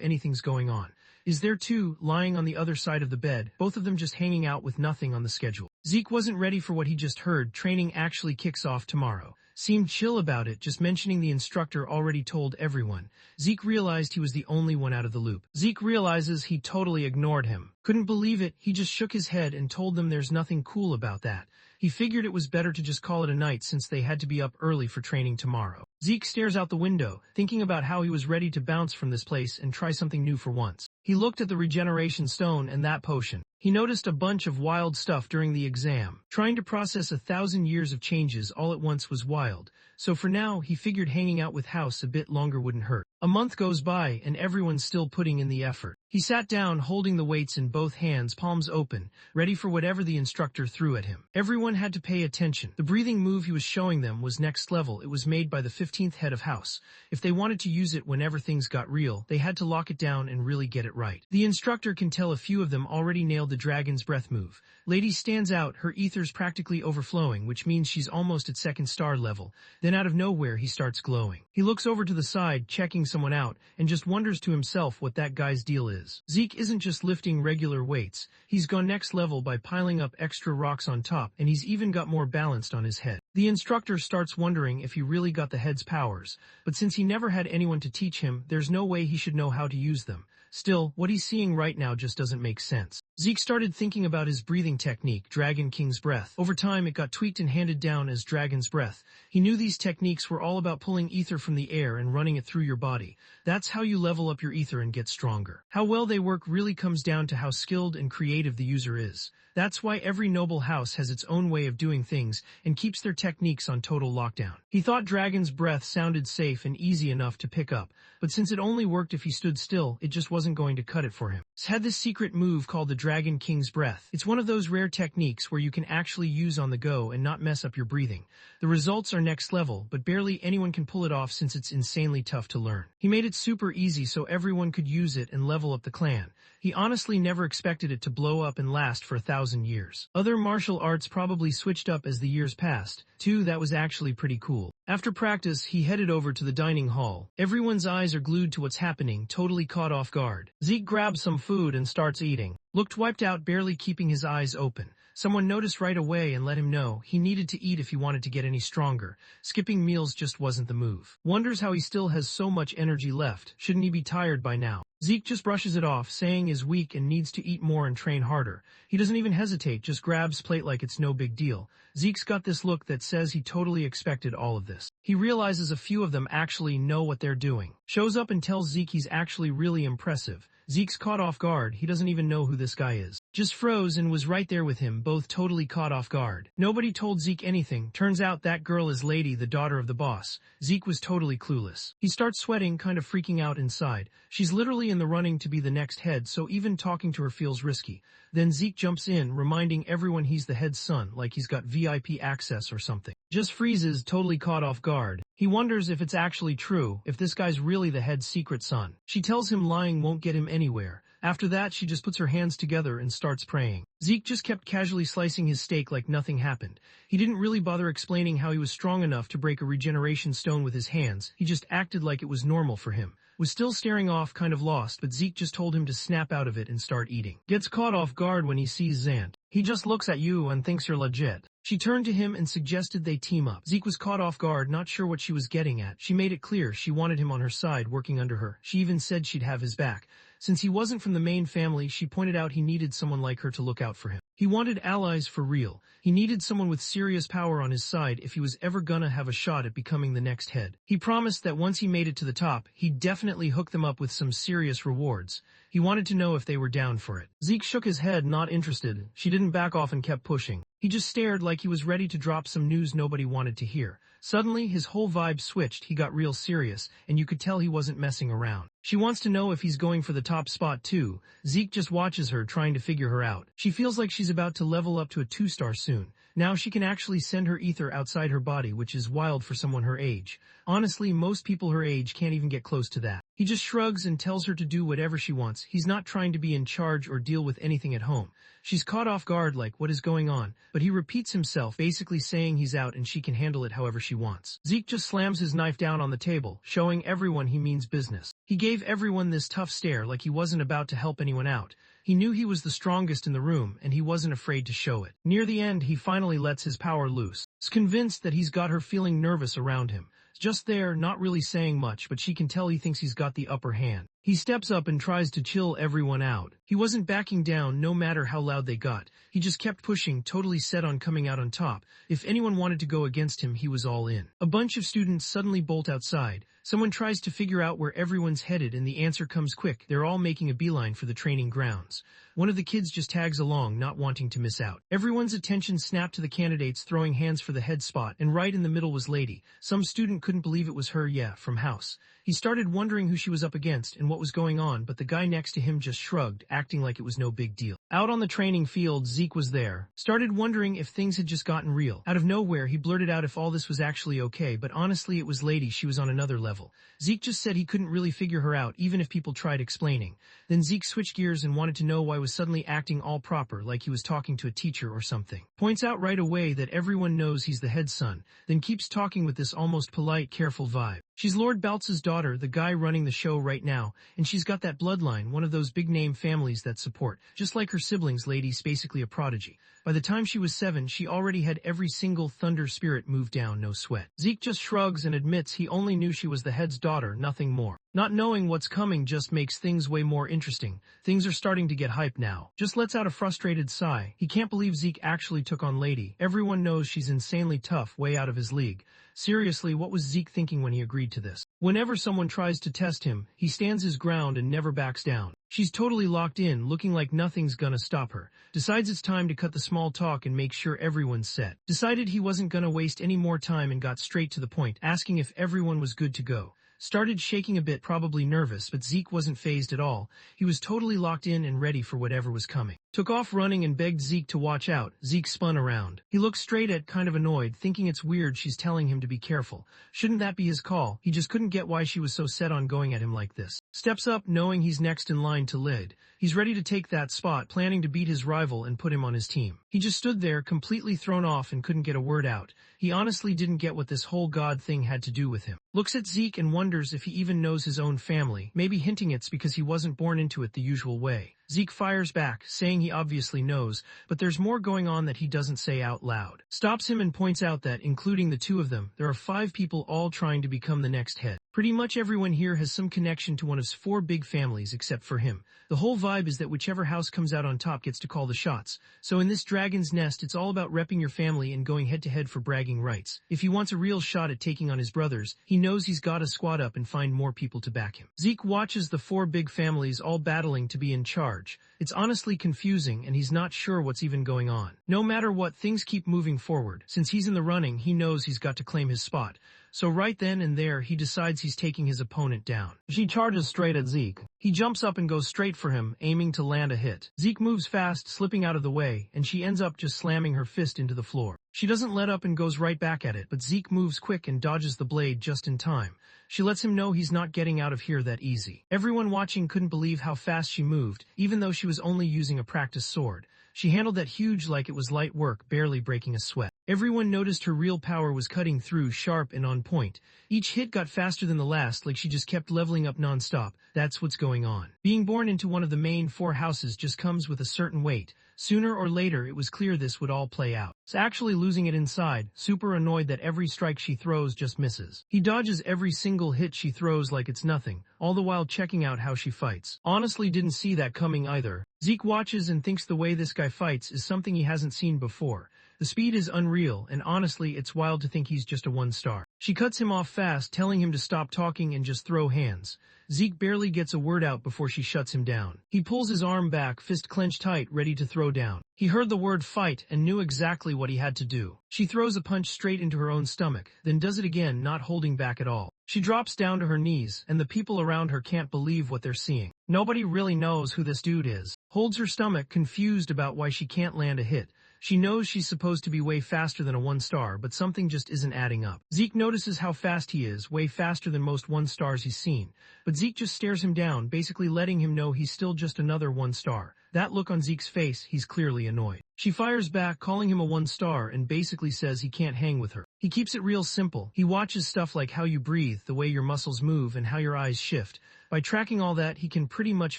S1: anything's going on. Is there two, lying on the other side of the bed, both of them just hanging out with nothing on the schedule. Zeke wasn't ready for what he just heard. Training actually kicks off tomorrow. Seemed chill about it, just mentioning the instructor already told everyone. Zeke realized he was the only one out of the loop. Zeke realizes he totally ignored him. Couldn't believe it, he just shook his head and told them there's nothing cool about that. He figured it was better to just call it a night since they had to be up early for training tomorrow. Zeke stares out the window, thinking about how he was ready to bounce from this place and try something new for once. He looked at the regeneration stone and that potion. He noticed a bunch of wild stuff during the exam. Trying to process 1,000 years of changes all at once was wild. So for now, he figured hanging out with House a bit longer wouldn't hurt. A month goes by and everyone's still putting in the effort. He sat down holding the weights in both hands, palms open, ready for whatever the instructor threw at him. Everyone had to pay attention. The breathing move he was showing them was next level. It was made by the 15th head of House. If they wanted to use it whenever things got real, they had to lock it down and really get it right. The instructor can tell a few of them already nailed the dragon's breath move. Lady stands out, her ether's practically overflowing, which means she's almost at 2nd star level. Then out of nowhere, he starts glowing. He looks over to the side, checking someone out, and just wonders to himself what that guy's deal is. Zeke isn't just lifting regular weights. He's gone next level by piling up extra rocks on top, and he's even got more balanced on his head. The instructor starts wondering if he really got the head's powers, but since he never had anyone to teach him, there's no way he should know how to use them. Still, what he's seeing right now just doesn't make sense. Zeke started thinking about his breathing technique, Dragon King's Breath. Over time, it got tweaked and handed down as Dragon's Breath. He knew these techniques were all about pulling ether from the air and running it through your body. That's how you level up your ether and get stronger. How well they work really comes down to how skilled and creative the user is. That's why every noble house has its own way of doing things and keeps their techniques on total lockdown. He thought Dragon's Breath sounded safe and easy enough to pick up, but since it only worked if he stood still, it just wasn't going to cut it for him. He's had this secret move called the Dragon King's Breath. It's one of those rare techniques where you can actually use on the go and not mess up your breathing. The results are next level, but barely anyone can pull it off since it's insanely tough to learn. He made it super easy so everyone could use it and level up the clan. He honestly never expected it to blow up and last for 1,000 years. Other martial arts probably switched up as the years passed, too. That was actually pretty cool. After practice, he headed over to the dining hall. Everyone's eyes are glued to what's happening, totally caught off guard. Zeke grabs some food and starts eating. Looked wiped out, barely keeping his eyes open. Someone noticed right away and let him know he needed to eat if he wanted to get any stronger. Skipping meals just wasn't the move. Wonders how he still has so much energy left. Shouldn't he be tired by now? Zeke just brushes it off, saying he's weak and needs to eat more and train harder. He doesn't even hesitate, just grabs plate like it's no big deal. Zeke's got this look that says he totally expected all of this. He realizes a few of them actually know what they're doing. Shows up and tells Zeke he's actually really impressive. Zeke's caught off guard, he doesn't even know who this guy is. Just froze and was right there with him, both totally caught off guard. Nobody told Zeke anything, turns out that girl is Lady, the daughter of the boss. Zeke was totally clueless. He starts sweating, kind of freaking out inside. She's literally in the running to be the next head, so even talking to her feels risky. Then Zeke jumps in, reminding everyone he's the head's son, like he's got VIP access or something. Just freezes, totally caught off guard. He wonders if it's actually true, if this guy's really the head's secret son. She tells him lying won't get him anywhere. After that, she just puts her hands together and starts praying. Zeke just kept casually slicing his steak like nothing happened. He didn't really bother explaining how he was strong enough to break a regeneration stone with his hands. He just acted like it was normal for him. Was still staring off, kind of lost, but Zeke just told him to snap out of it and start eating. Gets caught off guard when he sees Zant. He just looks at you and thinks you're legit. She turned to him and suggested they team up. Zeke was caught off guard, not sure what she was getting at. She made it clear she wanted him on her side, working under her. She even said she'd have his back. Since he wasn't from the main family, she pointed out he needed someone like her to look out for him. He wanted allies for real. He needed someone with serious power on his side if he was ever gonna have a shot at becoming the next head. He promised that once he made it to the top, he'd definitely hook them up with some serious rewards. He wanted to know if they were down for it. Zeke shook his head, not interested. She didn't back off and kept pushing. He just stared like he was ready to drop some news nobody wanted to hear. Suddenly, his whole vibe switched, he got real serious, and you could tell he wasn't messing around. She wants to know if he's going for the top spot too. Zeke just watches her, trying to figure her out. She feels like she's about to level up to a 2-star soon. Now she can actually send her ether outside her body, which is wild for someone her age. Honestly, most people her age can't even get close to that. He just shrugs and tells her to do whatever she wants. He's not trying to be in charge or deal with anything at home. She's caught off guard like, what is going on? But he repeats himself, basically saying he's out and she can handle it however she wants. Zeke just slams his knife down on the table, showing everyone he means business. He gave everyone this tough stare like he wasn't about to help anyone out. He knew he was the strongest in the room, and he wasn't afraid to show it. Near the end, he finally lets his power loose. He's convinced that he's got her feeling nervous around him. Just there, not really saying much, but she can tell he thinks he's got the upper hand. He steps up and tries to chill everyone out. He wasn't backing down no matter how loud they got. He just kept pushing, totally set on coming out on top. If anyone wanted to go against him, he was all in. A bunch of students suddenly bolt outside. Someone tries to figure out where everyone's headed and the answer comes quick. They're all making a beeline for the training grounds. One of the kids just tags along, not wanting to miss out. Everyone's attention snapped to the candidates throwing hands for the head spot, and right in the middle was Lady. Some student couldn't believe it was her, from house. He started wondering who she was up against and what was going on, but the guy next to him just shrugged, acting like it was no big deal. Out on the training field, Zeke was there. Started wondering if things had just gotten real. Out of nowhere, he blurted out if all this was actually okay, but honestly it was Lady, she was on another level. Zeke just said he couldn't really figure her out, even if people tried explaining. Then Zeke switched gears and wanted to know why was suddenly acting all proper, like he was talking to a teacher or something. Points out right away that everyone knows he's the head son, then keeps talking with this almost polite, careful vibe. She's Lord Baltz's daughter, the guy running the show right now, and she's got that bloodline, one of those big-name families that support. Just like her siblings, Lady's basically a prodigy. By the time she was 7, she already had every single thunder spirit move down, no sweat. Zeke just shrugs and admits he only knew she was the head's daughter, nothing more. Not knowing what's coming just makes things way more interesting. Things are starting to get hype now. Just lets out a frustrated sigh. He can't believe Zeke actually took on Lady. Everyone knows she's insanely tough, way out of his league. Seriously, what was Zeke thinking when he agreed to this? Whenever someone tries to test him, he stands his ground and never backs down. She's totally locked in, looking like nothing's gonna stop her. Decides it's time to cut the small talk and make sure everyone's set. Decided he wasn't gonna waste any more time and got straight to the point, asking if everyone was good to go. Started shaking a bit, probably nervous, but Zeke wasn't fazed at all. He was totally locked in and ready for whatever was coming. Took off running and begged Zeke to watch out. Zeke spun around. He looked straight at, kind of annoyed, thinking it's weird she's telling him to be careful. Shouldn't that be his call? He just couldn't get why she was so set on going at him like this. Steps up, knowing he's next in line to lead. He's ready to take that spot, planning to beat his rival and put him on his team. He just stood there, completely thrown off and couldn't get a word out. He honestly didn't get what this whole god thing had to do with him. Looks at Zeke and wonders if he even knows his own family, maybe hinting it's because he wasn't born into it the usual way. Zeke fires back, saying he obviously knows, but there's more going on that he doesn't say out loud. Stops him and points out that, including the two of them, there are 5 people all trying to become the next head. Pretty much everyone here has some connection to one of his 4 big families except for him. The whole vibe is that whichever house comes out on top gets to call the shots. So in this dragon's nest, it's all about repping your family and going head to head for bragging rights. If he wants a real shot at taking on his brothers, he knows he's gotta squad up and find more people to back him. Zeke watches the 4 big families all battling to be in charge. It's honestly confusing and he's not sure what's even going on. No matter what, things keep moving forward. Since he's in the running, he knows he's got to claim his spot. So right then and there, he decides he's taking his opponent down. She charges straight at Zeke. He jumps up and goes straight for him, aiming to land a hit. Zeke moves fast, slipping out of the way, and she ends up just slamming her fist into the floor. She doesn't let up and goes right back at it, but Zeke moves quick and dodges the blade just in time. She lets him know he's not getting out of here that easy. Everyone watching couldn't believe how fast she moved, even though she was only using a practice sword. She handled that huge like it was light work, barely breaking a sweat. Everyone noticed her real power was cutting through, sharp and on point. Each hit got faster than the last, like she just kept leveling up non-stop. That's what's going on. Being born into one of the main 4 houses just comes with a certain weight. Sooner or later, it was clear this would all play out. He's actually losing it inside, super annoyed that every strike she throws just misses. He dodges every single hit she throws like it's nothing, all the while checking out how she fights. Honestly didn't see that coming either. Zeke watches and thinks the way this guy fights is something he hasn't seen before. The speed is unreal, and honestly, it's wild to think he's just a 1-star. She cuts him off fast, telling him to stop talking and just throw hands. Zeke barely gets a word out before she shuts him down. He pulls his arm back, fist clenched tight, ready to throw down. He heard the word fight and knew exactly what he had to do. She throws a punch straight into her own stomach, then does it again, not holding back at all. She drops down to her knees, and the people around her can't believe what they're seeing. Nobody really knows who this dude is. Holds her stomach, confused about why she can't land a hit. She knows she's supposed to be way faster than a 1-star, but something just isn't adding up. Zeke notices how fast he is, way faster than most 1-stars he's seen. But Zeke just stares him down, basically letting him know he's still just another 1-star. That look on Zeke's face, he's clearly annoyed. She fires back, calling him a 1-star, and basically says he can't hang with her. He keeps it real simple. He watches stuff like how you breathe, the way your muscles move, and how your eyes shift. By tracking all that, he can pretty much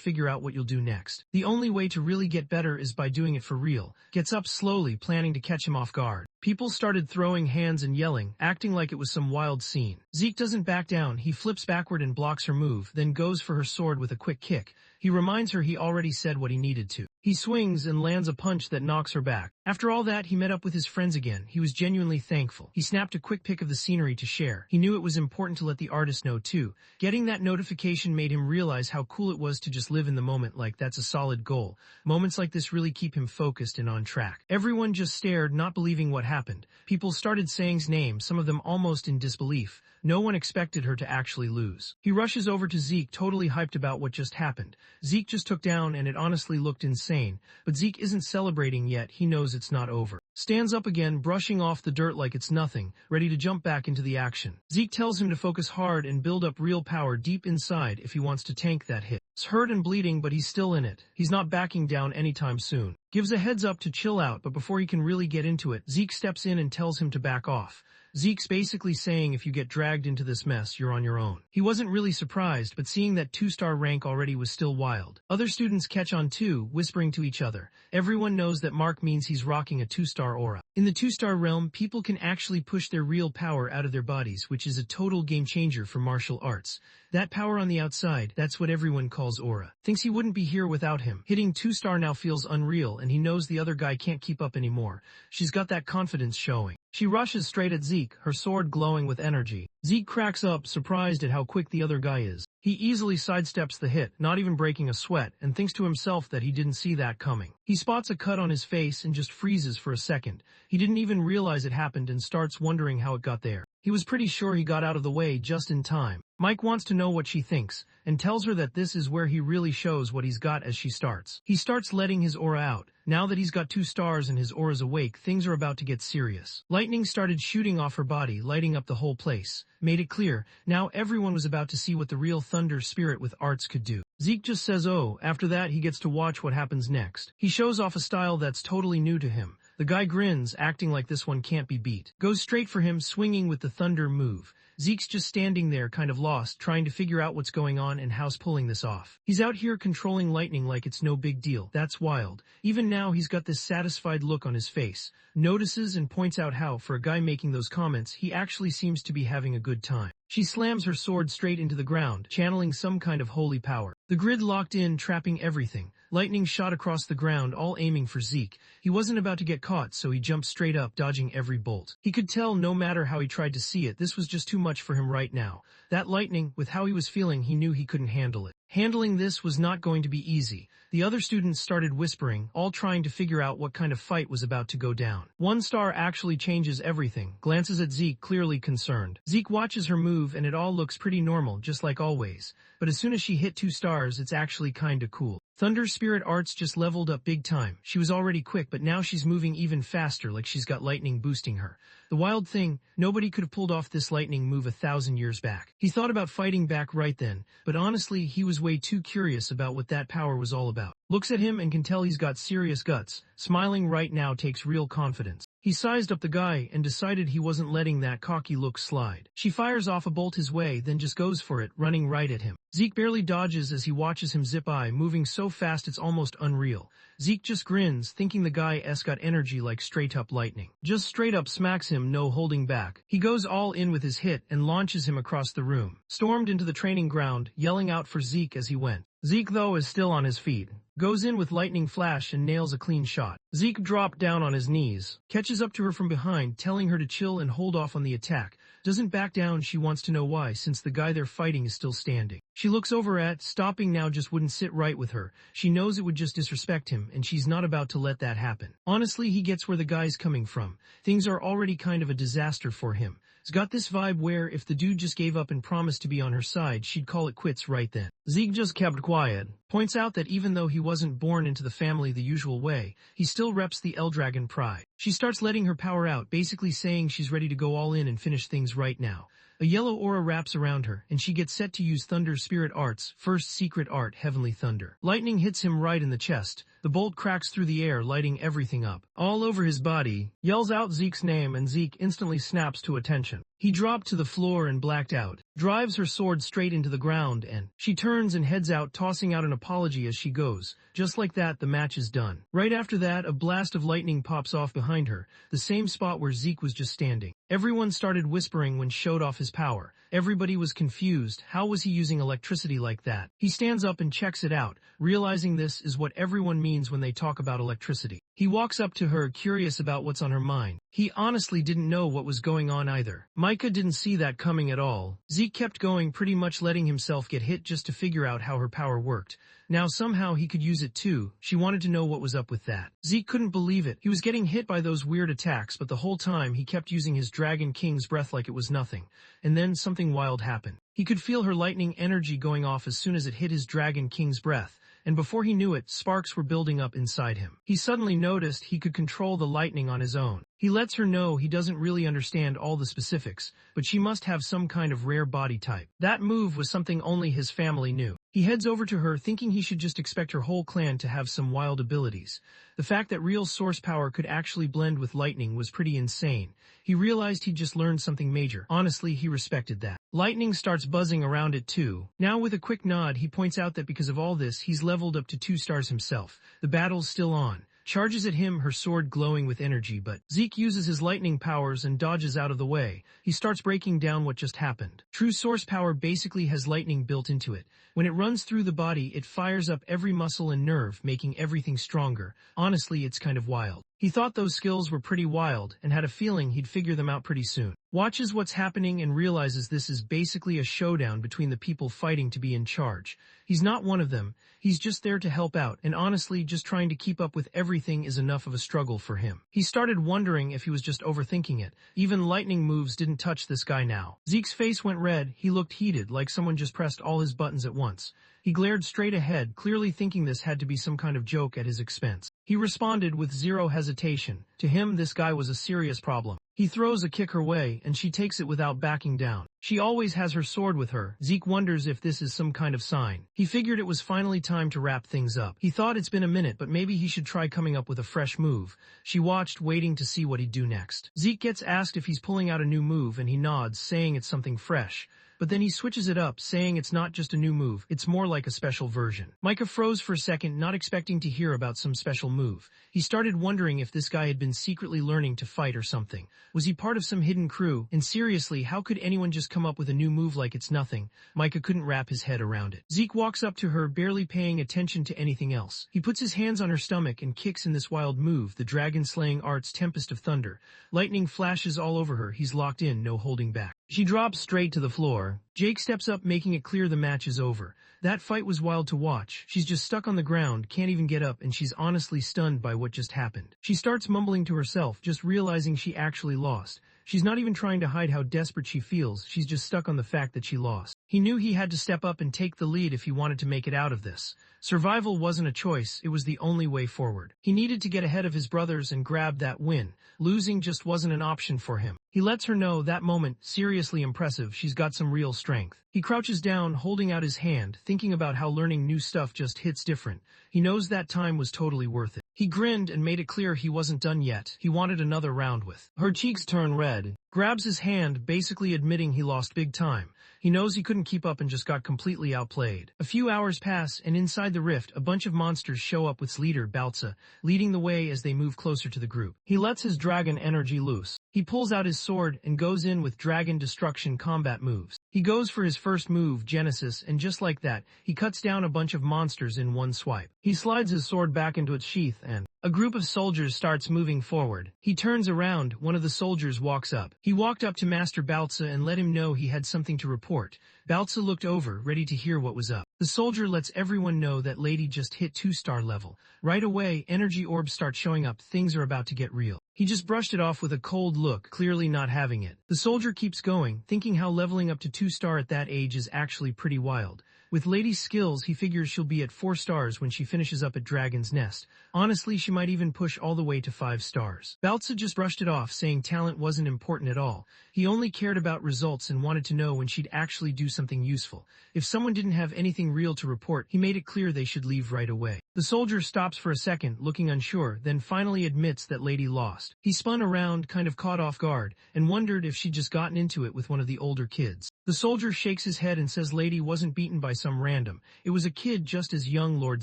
S1: figure out what you'll do next. The only way to really get better is by doing it for real. Gets up slowly, planning to catch him off guard. People started throwing hands and yelling, acting like it was some wild scene. Zeke doesn't back down. He flips backward and blocks her move, then goes for her sword with a quick kick. He reminds her he already said what he needed to. He swings and lands a punch that knocks her back. After all that, he met up with his friends again. He was genuinely thankful. He snapped a quick pic of the scenery to share. He knew it was important to let the artist know too. Getting that notification made him realize how cool it was to just live in the moment. Like, that's a solid goal. Moments like this really keep him focused and on track. Everyone just stared, not believing what happened. People started saying his name, some of them almost in disbelief. No one expected her to actually lose. He rushes over to Zeke, totally hyped about what just happened. Zeke just took down and it honestly looked insane. But Zeke isn't celebrating yet, he knows it's not over. Stands up again, brushing off the dirt like it's nothing, ready to jump back into the action. Zeke tells him to focus hard and build up real power deep inside if he wants to tank that hit. He's hurt and bleeding, but he's still in it. He's not backing down anytime soon. Gives a heads up to chill out, but before he can really get into it, Zeke steps in and tells him to back off. Zeke's basically saying if you get dragged into this mess, you're on your own. He wasn't really surprised, but seeing that 2-star rank already was still wild. Other students catch on too, whispering to each other. Everyone knows that Mark means he's rocking a 2-star aura. In the 2-star realm, people can actually push their real power out of their bodies, which is a total game changer for martial arts. That power on the outside, that's what everyone calls aura. Thinks he wouldn't be here without him. Hitting 2-star now feels unreal, and he knows the other guy can't keep up anymore. She's got that confidence showing. She rushes straight at Zeke, her sword glowing with energy. Zeke cracks up, surprised at how quick the other guy is. He easily sidesteps the hit, not even breaking a sweat, and thinks to himself that he didn't see that coming. He spots a cut on his face and just freezes for a second. He didn't even realize it happened and starts wondering how it got there. He was pretty sure he got out of the way just in time. Mike wants to know what she thinks, and tells her that this is where he really shows what he's got as she starts. He starts letting his aura out. Now that he's got 2 stars and his aura's awake, things are about to get serious. Lightning started shooting off her body, lighting up the whole place. Made it clear, now everyone was about to see what the real thunder spirit with arts could do. Zeke just says oh, after that he gets to watch what happens next. He shows off a style that's totally new to him. The guy grins, acting like this one can't be beat. Goes straight for him, swinging with the thunder move. Zeke's just standing there, kind of lost, trying to figure out what's going on and how's pulling this off. He's out here controlling lightning like it's no big deal. That's wild. Even now he's got this satisfied look on his face. Notices and points out how, for a guy making those comments, he actually seems to be having a good time. She slams her sword straight into the ground, channeling some kind of holy power. The grid locked in, trapping everything. Lightning shot across the ground, all aiming for Zeke. He wasn't about to get caught, so he jumped straight up, dodging every bolt. He could tell, no matter how he tried to see it, this was just too much for him right now. That lightning, with how he was feeling, he knew he couldn't handle it. Handling this was not going to be easy. The other students started whispering, all trying to figure out what kind of fight was about to go down. One star actually changes everything, glances at Zeke, clearly concerned. Zeke watches her move and it all looks pretty normal, just like always. But as soon as she hit 2 stars, it's actually kinda cool. Thunder Spirit Arts just leveled up big time. She was already quick, but now she's moving even faster, like she's got lightning boosting her. The wild thing, nobody could have pulled off this lightning move 1,000 years back. He thought about fighting back right then, but honestly, he was way too curious about what that power was all about. Looks at him and can tell he's got serious guts. Smiling right now takes real confidence. He sized up the guy and decided he wasn't letting that cocky look slide. She fires off a bolt his way, then just goes for it, running right at him. Zeke barely dodges as he watches him zip by, moving so fast it's almost unreal. Zeke just grins, thinking the guy's got energy like straight-up lightning. Just straight-up smacks him, no holding back. He goes all in with his hit and launches him across the room. Stormed into the training ground, yelling out for Zeke as he went. Zeke, though, is still on his feet. Goes in with lightning flash and nails a clean shot. Zeke dropped down on his knees, catches up to her from behind, telling her to chill and hold off on the attack. Doesn't back down. She wants to know why, since the guy they're fighting is still standing. She looks over at, stopping now just wouldn't sit right with her. She knows it would just disrespect him, and she's not about to let that happen. Honestly, he gets where the guy's coming from. Things are already kind of a disaster for him. He's got this vibe where if the dude just gave up and promised to be on her side, she'd call it quits right then. Zeke just kept quiet. Points out that even though he wasn't born into the family the usual way, he still reps the Eldragon pride. She starts letting her power out, basically saying she's ready to go all in and finish things right now. A yellow aura wraps around her, and she gets set to use Thunder Spirit Arts, first secret art, Heavenly Thunder. Lightning hits him right in the chest. The bolt cracks through the air, lighting everything up. All over his body, yells out Zeke's name, and Zeke instantly snaps to attention. He dropped to the floor and blacked out, drives her sword straight into the ground, and she turns and heads out, tossing out an apology as she goes. Just like that, the match is done. Right after that, a blast of lightning pops off behind her, the same spot where Zeke was just standing. Everyone started whispering when showed off his power. Everybody was confused. How was he using electricity like that? He stands up and checks it out, realizing this is what everyone means when they talk about electricity. He walks up to her, curious about what's on her mind. He honestly didn't know what was going on either. Micah didn't see that coming at all. Zeke kept going, pretty much letting himself get hit just to figure out how her power worked. Now somehow he could use it too. She wanted to know what was up with that. Zeke couldn't believe it. He was getting hit by those weird attacks, but the whole time he kept using his Dragon King's breath like it was nothing. And then something wild happened. He could feel her lightning energy going off as soon as it hit his Dragon King's breath. And before he knew it, sparks were building up inside him. He suddenly noticed he could control the lightning on his own. He lets her know he doesn't really understand all the specifics, but she must have some kind of rare body type. That move was something only his family knew. He heads over to her, thinking he should just expect her whole clan to have some wild abilities. The fact that real source power could actually blend with lightning was pretty insane. He realized he'd just learned something major. Honestly, he respected that. Lightning starts buzzing around it too. Now with a quick nod, he points out that because of all this, he's leveled up to 2 stars himself. The battle's still on. Charges at him, her sword glowing with energy, but Zeke uses his lightning powers and dodges out of the way. He starts breaking down what just happened. True source power basically has lightning built into it. When it runs through the body, it fires up every muscle and nerve, making everything stronger. Honestly, it's kind of wild. He thought those skills were pretty wild and had a feeling he'd figure them out pretty soon. Watches what's happening and realizes this is basically a showdown between the people fighting to be in charge. He's not one of them. He's just there to help out, and honestly, just trying to keep up with everything is enough of a struggle for him. He started wondering if he was just overthinking it. Even lightning moves didn't touch this guy now. Zeke's face went red. He looked heated, like someone just pressed all his buttons at once. He glared straight ahead, clearly thinking this had to be some kind of joke at his expense. He responded with zero hesitation. To him, this guy was a serious problem. He throws a kick her way, and she takes it without backing down. She always has her sword with her. Zeke wonders if this is some kind of sign. He figured it was finally time to wrap things up. He thought it's been a minute, but maybe he should try coming up with a fresh move. She watched, waiting to see what he'd do next. Zeke gets asked if he's pulling out a new move, and he nods, saying it's something fresh. But then he switches it up, saying it's not just a new move, it's more like a special version. Micah froze for a second, not expecting to hear about some special move. He started wondering if this guy had been secretly learning to fight or something. Was he part of some hidden crew? And seriously, how could anyone just come up with a new move like it's nothing? Micah couldn't wrap his head around it. Zeke walks up to her, barely paying attention to anything else. He puts his hands on her stomach and kicks in this wild move, the dragon-slaying art's Tempest of Thunder. Lightning flashes all over her. He's locked in, no holding back. She drops straight to the floor. Jake steps up, making it clear the match is over. That fight was wild to watch. She's just stuck on the ground, can't even get up, and she's honestly stunned by what just happened. She starts mumbling to herself, just realizing she actually lost. She's not even trying to hide how desperate she feels, she's just stuck on the fact that she lost. He knew he had to step up and take the lead if he wanted to make it out of this. Survival wasn't a choice, it was the only way forward. He needed to get ahead of his brothers and grab that win. Losing just wasn't an option for him. He lets her know that moment, seriously impressive, she's got some real strength. He crouches down, holding out his hand, thinking about how learning new stuff just hits different. He knows that time was totally worth it. He grinned and made it clear he wasn't done yet. He wanted another round with. Her cheeks turn red, grabs his hand, basically admitting he lost big time. He knows he couldn't keep up and just got completely outplayed. A few hours pass, and inside the rift, a bunch of monsters show up with its leader, Balza, leading the way as they move closer to the group. He lets his dragon energy loose. He pulls out his sword and goes in with dragon destruction combat moves. He goes for his first move, Genesis, and just like that, he cuts down a bunch of monsters in one swipe. He slides his sword back into its sheath and a group of soldiers starts moving forward. He turns around, one of the soldiers walks up. He walked up to Master Balza and let him know he had something to report. Balza looked over, ready to hear what was up. The soldier lets everyone know that Lady just hit 2-star level. Right away, energy orbs start showing up, things are about to get real. He just brushed it off with a cold look, clearly not having it. The soldier keeps going, thinking how leveling up to 2-star at that age is actually pretty wild. With Lady's skills, he figures she'll be at 4 stars when she finishes up at Dragon's Nest. Honestly, she might even push all the way to 5 stars. Balza just brushed it off, saying talent wasn't important at all. He only cared about results and wanted to know when she'd actually do something useful. If someone didn't have anything real to report, he made it clear they should leave right away. The soldier stops for a second, looking unsure, then finally admits that Lady lost. He spun around, kind of caught off guard, and wondered if she'd just gotten into it with one of the older kids. The soldier shakes his head and says Lady wasn't beaten by some random. It was a kid just as young Lord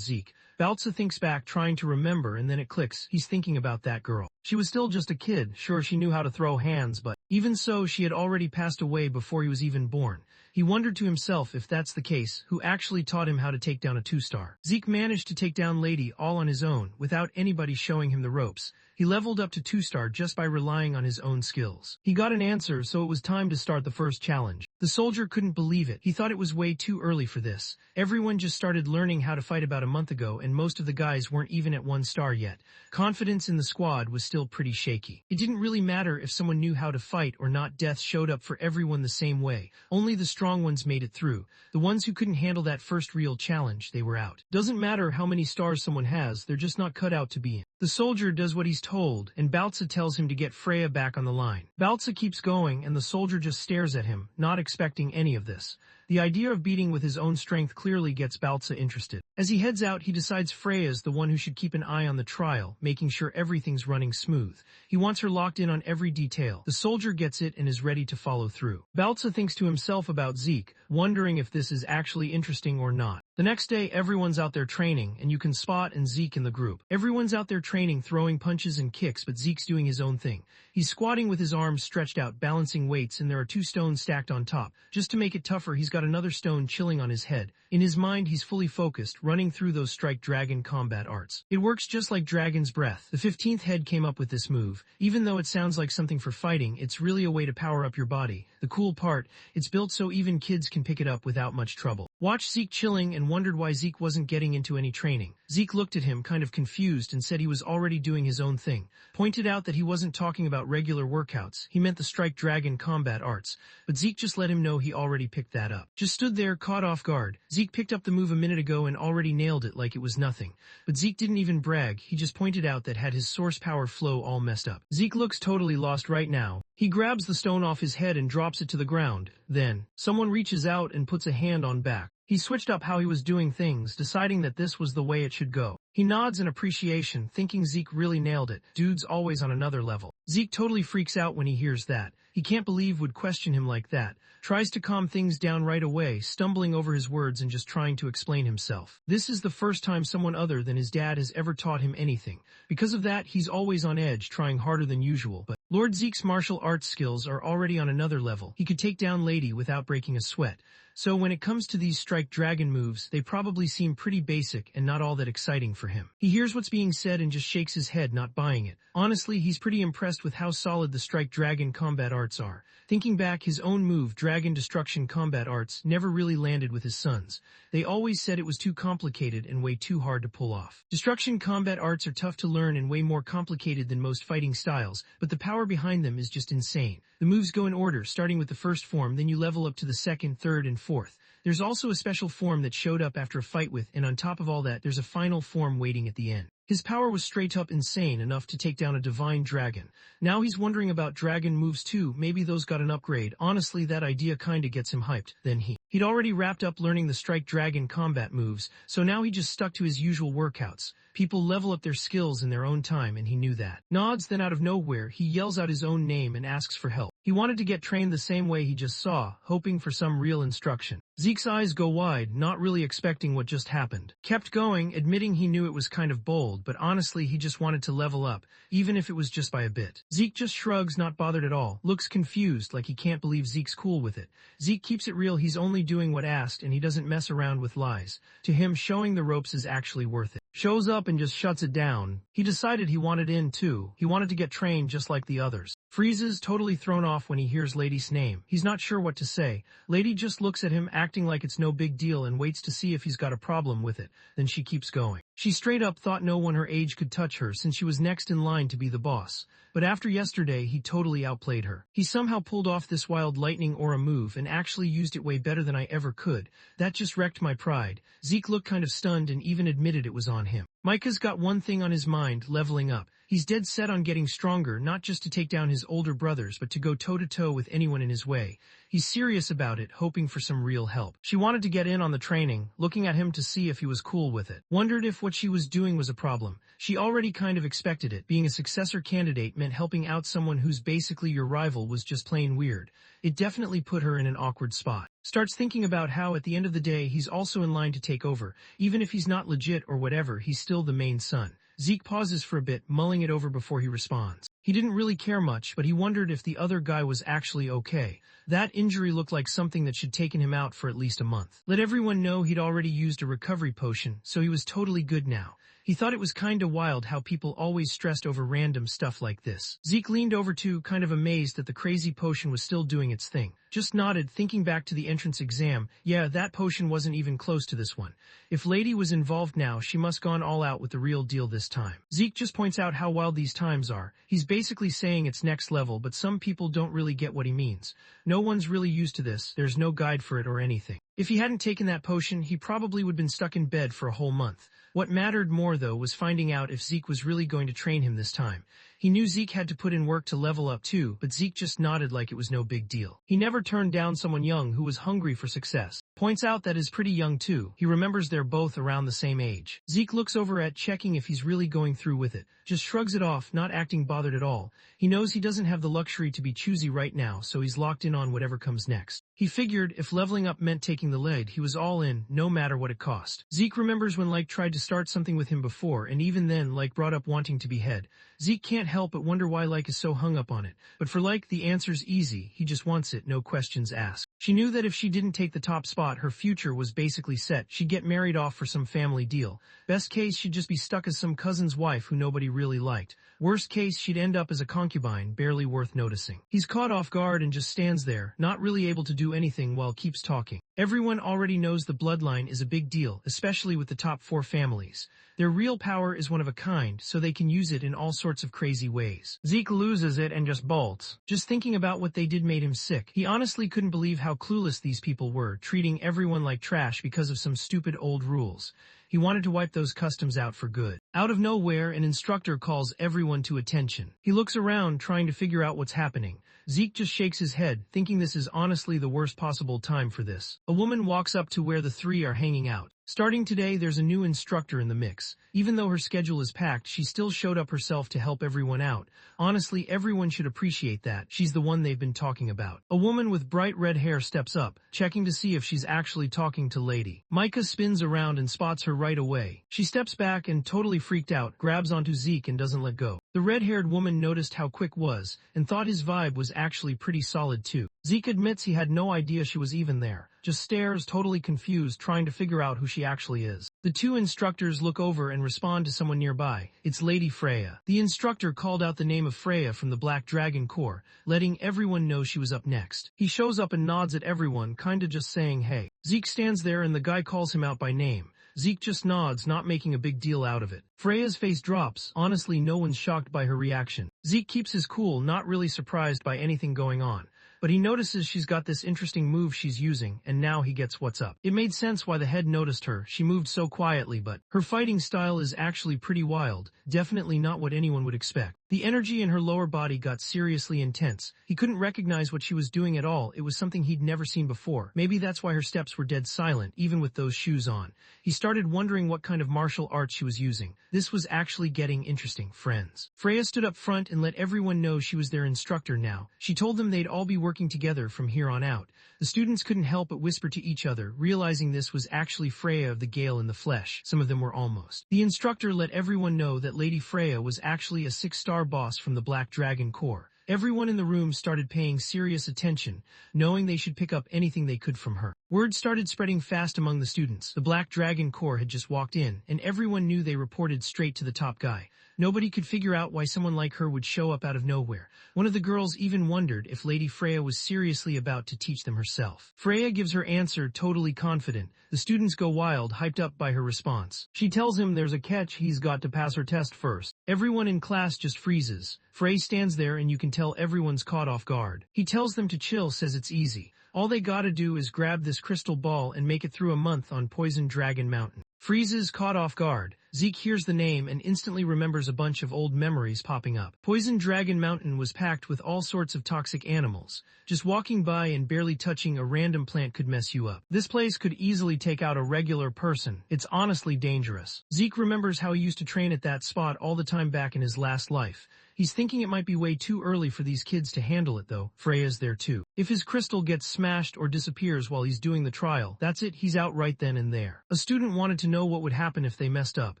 S1: Zeke. Balza thinks back, trying to remember, and then it clicks. He's thinking about that girl. She was still just a kid. Sure, she knew how to throw hands, but even so, she had already passed away before he was even born. He wondered to himself, if that's the case, who actually taught him how to take down a 2-star. Zeke managed to take down Lady all on his own, without anybody showing him the ropes. He leveled up to 2-star just by relying on his own skills. He got an answer, so it was time to start the first challenge. The soldier couldn't believe it. He thought it was way too early for this. Everyone just started learning how to fight about a month ago, and most of the guys weren't even at 1 star yet. Confidence in the squad was still pretty shaky. It didn't really matter if someone knew how to fight or not. Death showed up for everyone the same way. Only the strong ones made it through. The ones who couldn't handle that first real challenge, they were out. Doesn't matter how many stars someone has, they're just not cut out to be in. The soldier does what he's told, and Balza tells him to get Freya back on the line. Balza keeps going, and the soldier just stares at him, not expecting any of this. The idea of beating with his own strength clearly gets Balza interested. As he heads out, he decides Freya's the one who should keep an eye on the trial, making sure everything's running smooth. He wants her locked in on every detail. The soldier gets it and is ready to follow through. Balza thinks to himself about Zeke, wondering if this is actually interesting or not. The next day, everyone's out there training, and you can spot Zeke in the group. Everyone's out there training, throwing punches and kicks, but Zeke's doing his own thing. He's squatting with his arms stretched out, balancing weights, and there are 2 stones stacked on top. Just to make it tougher, he's got another stone chilling on his head. In his mind, he's fully focused, running through those strike dragon combat arts. It works just like Dragon's Breath. The 15th head came up with this move. Even though it sounds like something for fighting, it's really a way to power up your body. The cool part, it's built so even kids can pick it up without much trouble. Watch Zeke chilling and wondered why Zeke wasn't getting into any training. Zeke looked at him kind of confused and said he was already doing his own thing. Pointed out that he wasn't talking about regular workouts. He meant the strike dragon combat arts. But Zeke just let him know he already picked that up. Just stood there, caught off guard. Zeke picked up the move a minute ago and already nailed it like it was nothing. But Zeke didn't even brag. He just pointed out that had his source power flow all messed up. Zeke looks totally lost right now. He grabs the stone off his head and drops it to the ground. Then, someone reaches out and puts a hand on back. He switched up how he was doing things, deciding that this was the way it should go. He nods in appreciation, thinking Zeke really nailed it. Dude's always on another level. Zeke totally freaks out when he hears that. He can't believe would question him like that. Tries to calm things down right away, stumbling over his words and just trying to explain himself. This is the first time someone other than his dad has ever taught him anything. Because of that, he's always on edge, trying harder than usual. But Lord Zeke's martial arts skills are already on another level. He could take down Lady without breaking a sweat. So when it comes to these strike dragon moves, they probably seem pretty basic and not all that exciting for him. He hears what's being said and just shakes his head, not buying it. Honestly, he's pretty impressed with how solid the strike dragon combat arts are. Thinking back, his own move, Dragon Destruction Combat Arts, never really landed with his sons. They always said it was too complicated and way too hard to pull off. Destruction combat arts are tough to learn and way more complicated than most fighting styles, but the power behind them is just insane. The moves go in order, starting with the first form, then you level up to the second, third, and fourth. There's also a special form that showed up after a fight with, and on top of all that, there's a final form waiting at the end. His power was straight up insane, enough to take down a divine dragon. Now he's wondering about dragon moves too, maybe those got an upgrade. Honestly, that idea kinda gets him hyped. Then he'd already wrapped up learning the strike dragon combat moves, so now he just stuck to his usual workouts. People level up their skills in their own time, and he knew that. Nods, then out of nowhere, he yells out his own name and asks for help. He wanted to get trained the same way he just saw, hoping for some real instruction. Zeke's eyes go wide, not really expecting what just happened. Kept going, admitting he knew it was kind of bold, but honestly he just wanted to level up, even if it was just by a bit. Zeke just shrugs, not bothered at all, looks confused, like he can't believe Zeke's cool with it. Zeke keeps it real, he's only doing what asked and he doesn't mess around with lies. To him, showing the ropes is actually worth it. Shows up and just shuts it down. He decided he wanted in too. He wanted to get trained just like the others. Freezes, totally thrown off when he hears Lady's name. He's not sure what to say. Lady just looks at him, acting like it's no big deal, and waits to see if he's got a problem with it. Then she keeps going. She straight up thought no one her age could touch her since she was next in line to be the boss. But after yesterday, he totally outplayed her. He somehow pulled off this wild lightning aura move and actually used it way better than I ever could. That just wrecked my pride. Zeke looked kind of stunned and even admitted it was on him. Micah's got one thing on his mind, leveling up. He's dead set on getting stronger, not just to take down his older brothers, but to go toe-to-toe with anyone in his way. He's serious about it, hoping for some real help. She wanted to get in on the training, looking at him to see if he was cool with it. Wondered if what she was doing was a problem. She already kind of expected it. Being a successor candidate meant helping out someone who's basically your rival was just plain weird. It definitely put her in an awkward spot. Starts thinking about how at the end of the day he's also in line to take over. Even if he's not legit or whatever, he's still the main son. Zeke pauses for a bit, mulling it over before he responds. He didn't really care much, but he wondered if the other guy was actually okay. That injury looked like something that should taken him out for at least a month. Let everyone know he'd already used a recovery potion, so he was totally good now. He thought it was kinda wild how people always stressed over random stuff like this. Zeke leaned over too, kind of amazed that the crazy potion was still doing its thing. Just nodded, thinking back to the entrance exam. Yeah, that potion wasn't even close to this one. If Lady was involved now, she must gone all out with the real deal this time. Zeke just points out how wild these times are. He's basically saying it's next level, but some people don't really get what he means. No one's really used to this, there's no guide for it or anything. If he hadn't taken that potion, he probably would have been stuck in bed for a whole month. What mattered more, though, was finding out if Zeke was really going to train him this time. He knew Zeke had to put in work to level up too, but Zeke just nodded like it was no big deal. He never turned down someone young who was hungry for success. Points out that is pretty young too. He remembers they're both around the same age. Zeke looks over at checking if he's really going through with it. Just shrugs it off, not acting bothered at all. He knows he doesn't have the luxury to be choosy right now, so he's locked in on whatever comes next. He figured if leveling up meant taking the lead, he was all in, no matter what it cost. Zeke remembers when Like tried to start something with him before, and even then Like brought up wanting to be head. Zeke can't help but wonder why Like is so hung up on it. But for Like, the answer's easy, he just wants it, no questions asked. She knew that if she didn't take the top spot, her future was basically set. She'd get married off for some family deal. Best case, she'd just be stuck as some cousin's wife who nobody really liked. Worst case, she'd end up as a concubine, barely worth noticing. He's caught off guard and just stands there, not really able to do anything while keeps talking. Everyone already knows the bloodline is a big deal, especially with the top 4 families. Their real power is one of a kind, so they can use it in all sorts of crazy ways. Zeke loses it and just bolts. Just thinking about what they did made him sick. He honestly couldn't believe how clueless these people were, treating everyone like trash because of some stupid old rules. He wanted to wipe those customs out for good. Out of nowhere, an instructor calls everyone to attention. He looks around, trying to figure out what's happening. Zeke just shakes his head, thinking this is honestly the worst possible time for this. A woman walks up to where the 3 are hanging out. Starting today, there's a new instructor in the mix. Even though her schedule is packed, she still showed up herself to help everyone out. Honestly, everyone should appreciate that. She's the one they've been talking about. A woman with bright red hair steps up, checking to see if she's actually talking to Lady. Micah spins around and spots her right away. She steps back and, totally freaked out, grabs onto Zeke and doesn't let go. The red-haired woman noticed how Quick was, and thought his vibe was actually pretty solid too. Zeke admits he had no idea she was even there, just stares totally confused trying to figure out who she actually is. The two instructors look over and respond to someone nearby. It's Lady Freya. The instructor called out the name of Freya from the Black Dragon Corps, letting everyone know she was up next. He shows up and nods at everyone, kinda just saying hey. Zeke stands there and the guy calls him out by name. Zeke just nods, not making a big deal out of it. Freya's face drops. Honestly, no one's shocked by her reaction. Zeke keeps his cool, not really surprised by anything going on. But he notices she's got this interesting move she's using, and now he gets what's up. It made sense why the head noticed her. She moved so quietly, but her fighting style is actually pretty wild. Definitely not what anyone would expect. The energy in her lower body got seriously intense. He couldn't recognize what she was doing at all. It was something he'd never seen before. Maybe that's why her steps were dead silent, even with those shoes on. He started wondering what kind of martial arts she was using. This was actually getting interesting, friends. Freya stood up front and let everyone know she was their instructor now. She told them they'd all be working together from here on out. The students couldn't help but whisper to each other, realizing this was actually Freya of the Gale in the flesh. Some of them were almost. The instructor let everyone know that Lady Freya was actually a 6-star boss from the Black Dragon Corps. Everyone in the room started paying serious attention, knowing they should pick up anything they could from her. Word started spreading fast among the students. The Black Dragon Corps had just walked in, and everyone knew they reported straight to the top guy. Nobody could figure out why someone like her would show up out of nowhere. One of the girls even wondered if Lady Freya was seriously about to teach them herself. Freya gives her answer totally confident. The students go wild, hyped up by her response. She tells him there's a catch, he's got to pass her test first. Everyone in class just freezes. Frey stands there and you can tell everyone's caught off guard. He tells them to chill, says it's easy. All they gotta do is grab this crystal ball and make it through a month on Poison Dragon Mountain. Freezes, caught off guard. Zeke hears the name and instantly remembers a bunch of old memories popping up. Poison Dragon Mountain was packed with all sorts of toxic animals. Just walking by and barely touching a random plant could mess you up. This place could easily take out a regular person. It's honestly dangerous. Zeke remembers how he used to train at that spot all the time back in his last life. He's thinking it might be way too early for these kids to handle it though. Freya's there too. If his crystal gets smashed or disappears while he's doing the trial, that's it, he's out right then and there. A student wanted to know what would happen if they messed up.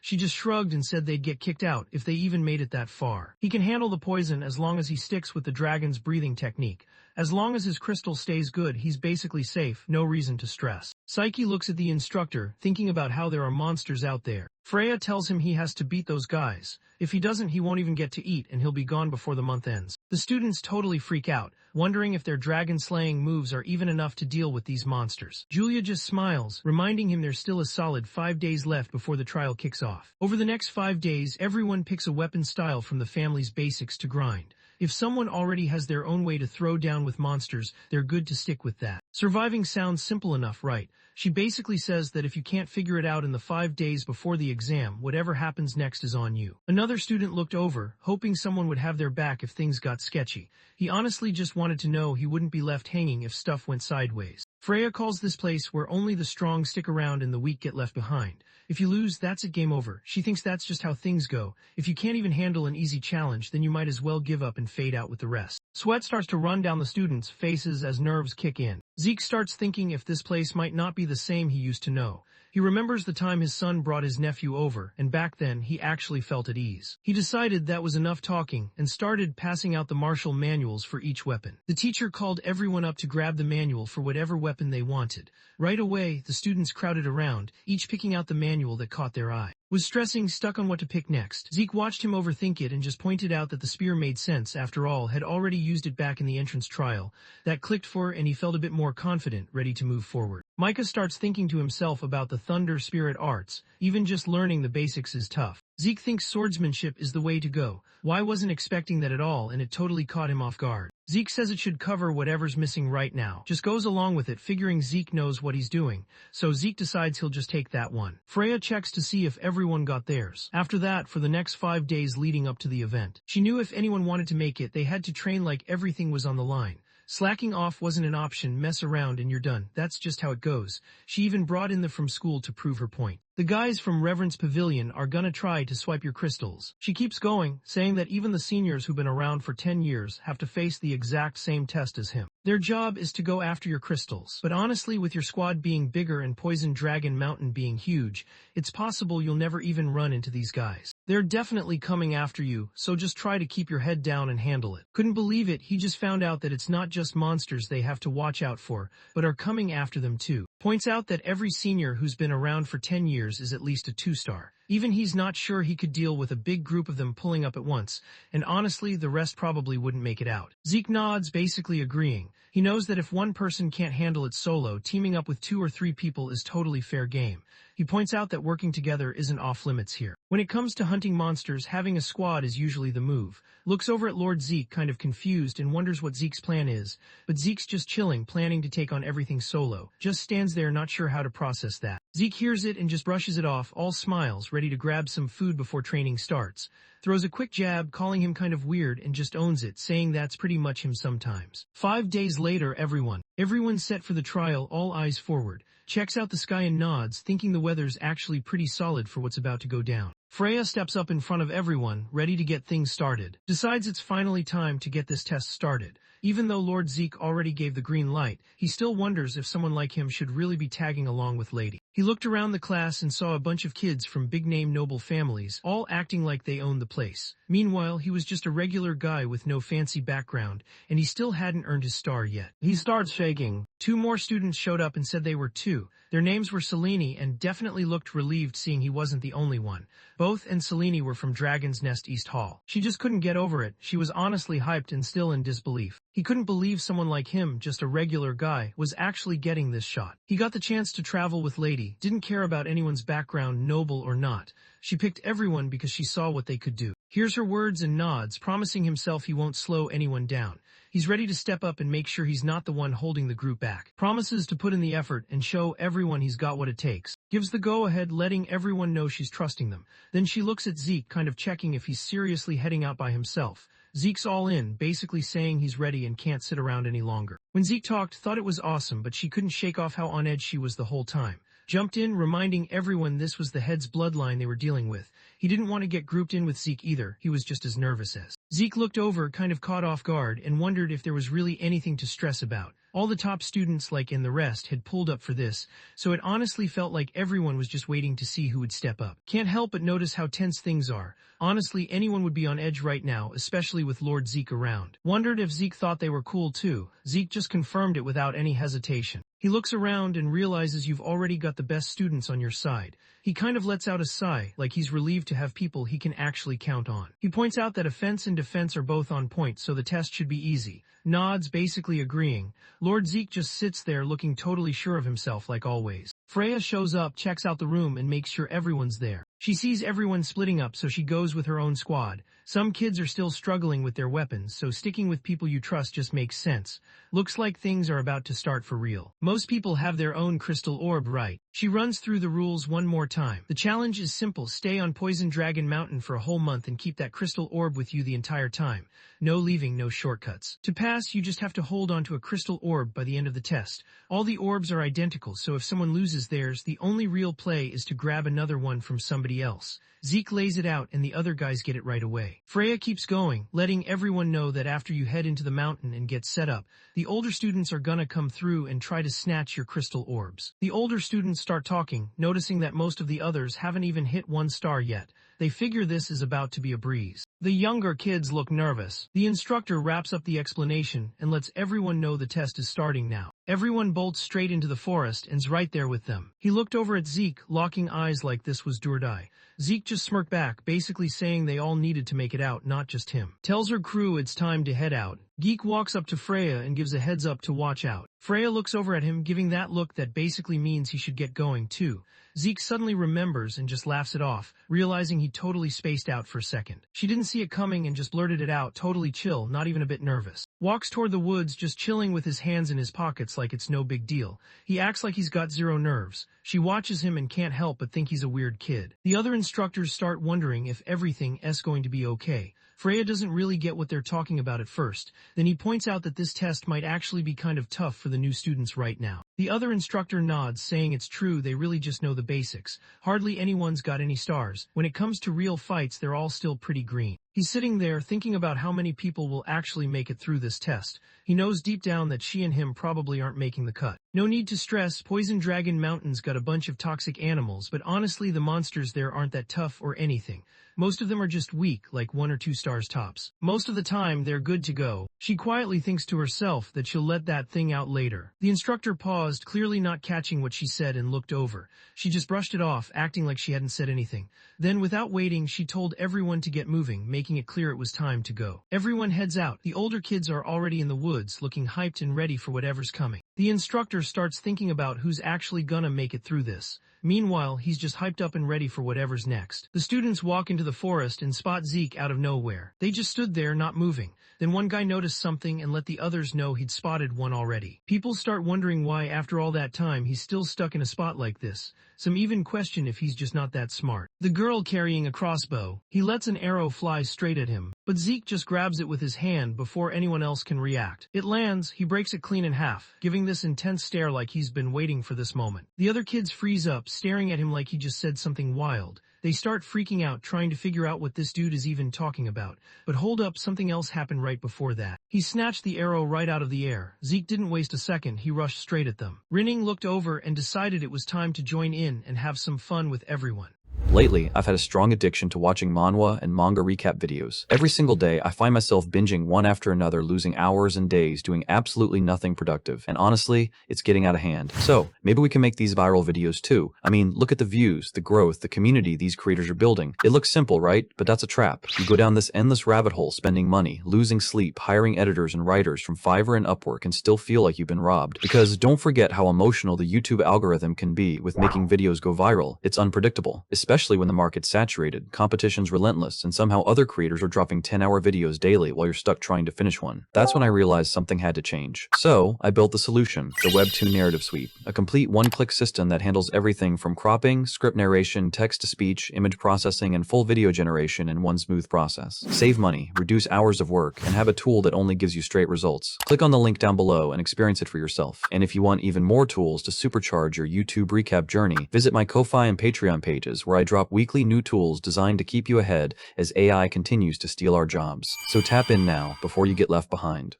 S1: She just shrugged and said they'd get kicked out if they even made it that far. He can handle the poison as long as he sticks with the dragon's breathing technique. As long as his crystal stays good, he's basically safe, no reason to stress. Psyche looks at the instructor, thinking about how there are monsters out there. Freya tells him he has to beat those guys. If he doesn't, he won't even get to eat and he'll be gone before the month ends. The students totally freak out, wondering if their dragon-slaying moves are even enough to deal with these monsters. Julia just smiles, reminding him there's still a solid 5 days left before the trial kicks off. Over the next 5 days, everyone picks a weapon style from the family's basics to grind. If someone already has their own way to throw down with monsters, they're good to stick with that. Surviving sounds simple enough, right? She basically says that if you can't figure it out in the 5 days before the exam, whatever happens next is on you. Another student looked over, hoping someone would have their back if things got sketchy. He honestly just wanted to know he wouldn't be left hanging if stuff went sideways. Freya calls this place where only the strong stick around and the weak get left behind. If you lose, that's it, game over. She thinks that's just how things go. If you can't even handle an easy challenge, then you might as well give up and fade out with the rest. Sweat starts to run down the students' faces as nerves kick in. Zeke starts thinking if this place might not be the same he used to know. He remembers the time his son brought his nephew over, and back then he actually felt at ease. He decided that was enough talking and started passing out the martial manuals for each weapon. The teacher called everyone up to grab the manual for whatever weapon they wanted. Right away, the students crowded around, each picking out the manual that caught their eye. Was stressing, stuck on what to pick next. Zeke watched him overthink it and just pointed out that the spear made sense, after all, had already used it back in the entrance trial. That clicked for and he felt a bit more confident, ready to move forward. Micah starts thinking to himself about the thunder spirit arts. Even just learning the basics is tough. Zeke thinks swordsmanship is the way to go. Y wasn't expecting that at all and it totally caught him off guard. Zeke says it should cover whatever's missing right now. Just goes along with it, figuring Zeke knows what he's doing. So Zeke decides he'll just take that one. Freya checks to see if everyone got theirs. After that, for the next 5 days leading up to the event, she knew if anyone wanted to make it, they had to train like everything was on the line. Slacking off wasn't an option, mess around and you're done. That's just how it goes. She even brought in the from school to prove her point. The guys from Reverend's Pavilion are gonna try to swipe your crystals. She keeps going, saying that even the seniors who've been around for 10 years have to face the exact same test as him. Their job is to go after your crystals. But honestly, with your squad being bigger and Poison Dragon Mountain being huge, it's possible you'll never even run into these guys. They're definitely coming after you, so just try to keep your head down and handle it. Couldn't believe it, he just found out that it's not just monsters they have to watch out for, but are coming after them too. Points out that every senior who's been around for 10 years is at least a 2-star. Even he's not sure he could deal with a big group of them pulling up at once, and honestly, the rest probably wouldn't make it out. Zeke nods, basically agreeing. He knows that if one person can't handle it solo, teaming up with 2 or 3 people is totally fair game. He points out that working together isn't off limits here. When it comes to hunting monsters, having a squad is usually the move. Looks over at Lord Zeke, kind of confused, and wonders what Zeke's plan is, but Zeke's just chilling, planning to take on everything solo. Just stands there not sure how to process that. Zeke hears it and just brushes it off, all smiles, ready to grab some food before training starts. Throws a quick jab, calling him kind of weird, and just owns it, saying that's pretty much him sometimes. 5 days later, everyone's set for the trial, all eyes forward. Checks out the sky and nods, thinking the weather's actually pretty solid for what's about to go down. Freya steps up in front of everyone, ready to get things started. Decides it's finally time to get this test started. Even though Lord Zeke already gave the green light, he still wonders if someone like him should really be tagging along with Lady. He looked around the class and saw a bunch of kids from big-name noble families, all acting like they owned the place. Meanwhile, he was just a regular guy with no fancy background, and he still hadn't earned his star yet. He starts shaking. 2 more students showed up and said they were too. Their names were Selene and definitely looked relieved seeing he wasn't the only one. Both and Selene were from Dragon's Nest East Hall. She just couldn't get over it. She was honestly hyped and still in disbelief. He couldn't believe someone like him, just a regular guy, was actually getting this shot. He got the chance to travel with Lady, didn't care about anyone's background, noble or not. She picked everyone because she saw what they could do. Hears her words and nods, promising himself he won't slow anyone down. He's ready to step up and make sure he's not the one holding the group back. Promises to put in the effort and show everyone he's got what it takes. Gives the go-ahead, letting everyone know she's trusting them. Then she looks at Zeke, kind of checking if he's seriously heading out by himself. Zeke's all in, basically saying he's ready and can't sit around any longer. When Zeke talked, thought it was awesome, but she couldn't shake off how on edge she was the whole time. Jumped in, reminding everyone this was the head's bloodline they were dealing with. He didn't want to get grouped in with Zeke either, he was just as nervous as. Zeke looked over, kind of caught off guard, and wondered if there was really anything to stress about. All the top students, like in the rest, had pulled up for this, so it honestly felt like everyone was just waiting to see who would step up. Can't help but notice how tense things are. Honestly, anyone would be on edge right now, especially with Lord Zeke around. Wondered if Zeke thought they were cool too. Zeke just confirmed it without any hesitation. He looks around and realizes you've already got the best students on your side. He kind of lets out a sigh, like he's relieved to have people he can actually count on. He points out that offense and defense are both on point, so the test should be easy. Nods, basically agreeing. Lord Zeke just sits there looking totally sure of himself like always. Freya shows up, checks out the room, and makes sure everyone's there. She sees everyone splitting up, so she goes with her own squad. Some kids are still struggling with their weapons, so sticking with people you trust just makes sense. Looks like things are about to start for real. Most people have their own crystal orb, right? She runs through the rules one more time. The challenge is simple. Stay on Poison Dragon Mountain for a whole month and keep that crystal orb with you the entire time. No leaving, no shortcuts. To pass, you just have to hold onto a crystal orb by the end of the test. All the orbs are identical, so if someone loses theirs, the only real play is to grab another one from somebody else. Zeke lays it out and the other guys get it right away. Freya keeps going, letting everyone know that after you head into the mountain and get set up, the older students are gonna come through and try to snatch your crystal orbs. The older students start talking, noticing that most of the others haven't even hit 1 star yet. They figure this is about to be a breeze. The younger kids look nervous. The instructor wraps up the explanation and lets everyone know the test is starting now. Everyone bolts straight into the forest and's right there with them. He looked over at Zeke, locking eyes like this was do or die. Zeke just smirked back, basically saying they all needed to make it out, not just him. Tells her crew it's time to head out. Geek walks up to Freya and gives a heads up to watch out. Freya looks over at him, giving that look that basically means he should get going too. Zeke suddenly remembers and just laughs it off, realizing he totally spaced out for a second. She didn't see it coming and just blurted it out, totally chill, not even a bit nervous. Walks toward the woods, just chilling with his hands in his pockets like it's no big deal. He acts like he's got zero nerves. She watches him and can't help but think he's a weird kid. The other instructors start wondering if everything is going to be okay. Freya doesn't really get what they're talking about at first. Then he points out that this test might actually be kind of tough for the new students right now. The other instructor nods, saying it's true, they really just know the basics. Hardly anyone's got any stars. When it comes to real fights, they're all still pretty green. He's sitting there thinking about how many people will actually make it through this test. He knows deep down that she and him probably aren't making the cut. No need to stress, Poison Dragon Mountain's got a bunch of toxic animals, but honestly the monsters there aren't that tough or anything. Most of them are just weak, like 1 or 2 stars tops. Most of the time, they're good to go. She quietly thinks to herself that she'll let that thing out later. The instructor paused, clearly not catching what she said, and looked over. She just brushed it off, acting like she hadn't said anything. Then, without waiting, she told everyone to get moving, making it clear it was time to go. Everyone heads out. The older kids are already in the woods, looking hyped and ready for whatever's coming. The instructor starts thinking about who's actually gonna make it through this. Meanwhile, he's just hyped up and ready for whatever's next. The students walk into the forest and spot Zeke out of nowhere. They just stood there, not moving. Then one guy noticed something and let the others know he'd spotted one already. People start wondering why, after all that time, he's still stuck in a spot like this. Some even question if he's just not that smart. The girl carrying a crossbow. He lets an arrow fly straight at him, but Zeke just grabs it with his hand before anyone else can react. It lands, he breaks it clean in half, giving this intense stare like he's been waiting for this moment. The other kids freeze up, staring at him like he just said something wild. They start freaking out, trying to figure out what this dude is even talking about. But hold up, something else happened right before that. He snatched the arrow right out of the air. Zeke didn't waste a second, he rushed straight at them. Rinning looked over and decided it was time to join in and have some fun with everyone.
S2: Lately, I've had a strong addiction to watching manhwa and manga recap videos. Every single day, I find myself binging one after another, losing hours and days doing absolutely nothing productive. And honestly, it's getting out of hand. So, maybe we can make these viral videos too. I mean, look at the views, the growth, the community these creators are building. It looks simple, right? But that's a trap. You go down this endless rabbit hole, spending money, losing sleep, hiring editors and writers from Fiverr and Upwork, and still feel like you've been robbed. Because don't forget how emotional the YouTube algorithm can be with making videos go viral. It's unpredictable, especially when the market's saturated, competition's relentless, and somehow other creators are dropping 10-hour videos daily while you're stuck trying to finish one. That's when I realized something had to change. So, I built the solution, the Webtoon Narrative Suite, a complete one-click system that handles everything from cropping, script narration, text-to-speech, image processing, and full video generation in one smooth process. Save money, reduce hours of work, and have a tool that only gives you straight results. Click on the link down below and experience it for yourself. And if you want even more tools to supercharge your YouTube recap journey, visit my Ko-Fi and Patreon pages where I drop weekly new tools designed to keep you ahead as AI continues to steal our jobs. So tap in now before you get left behind.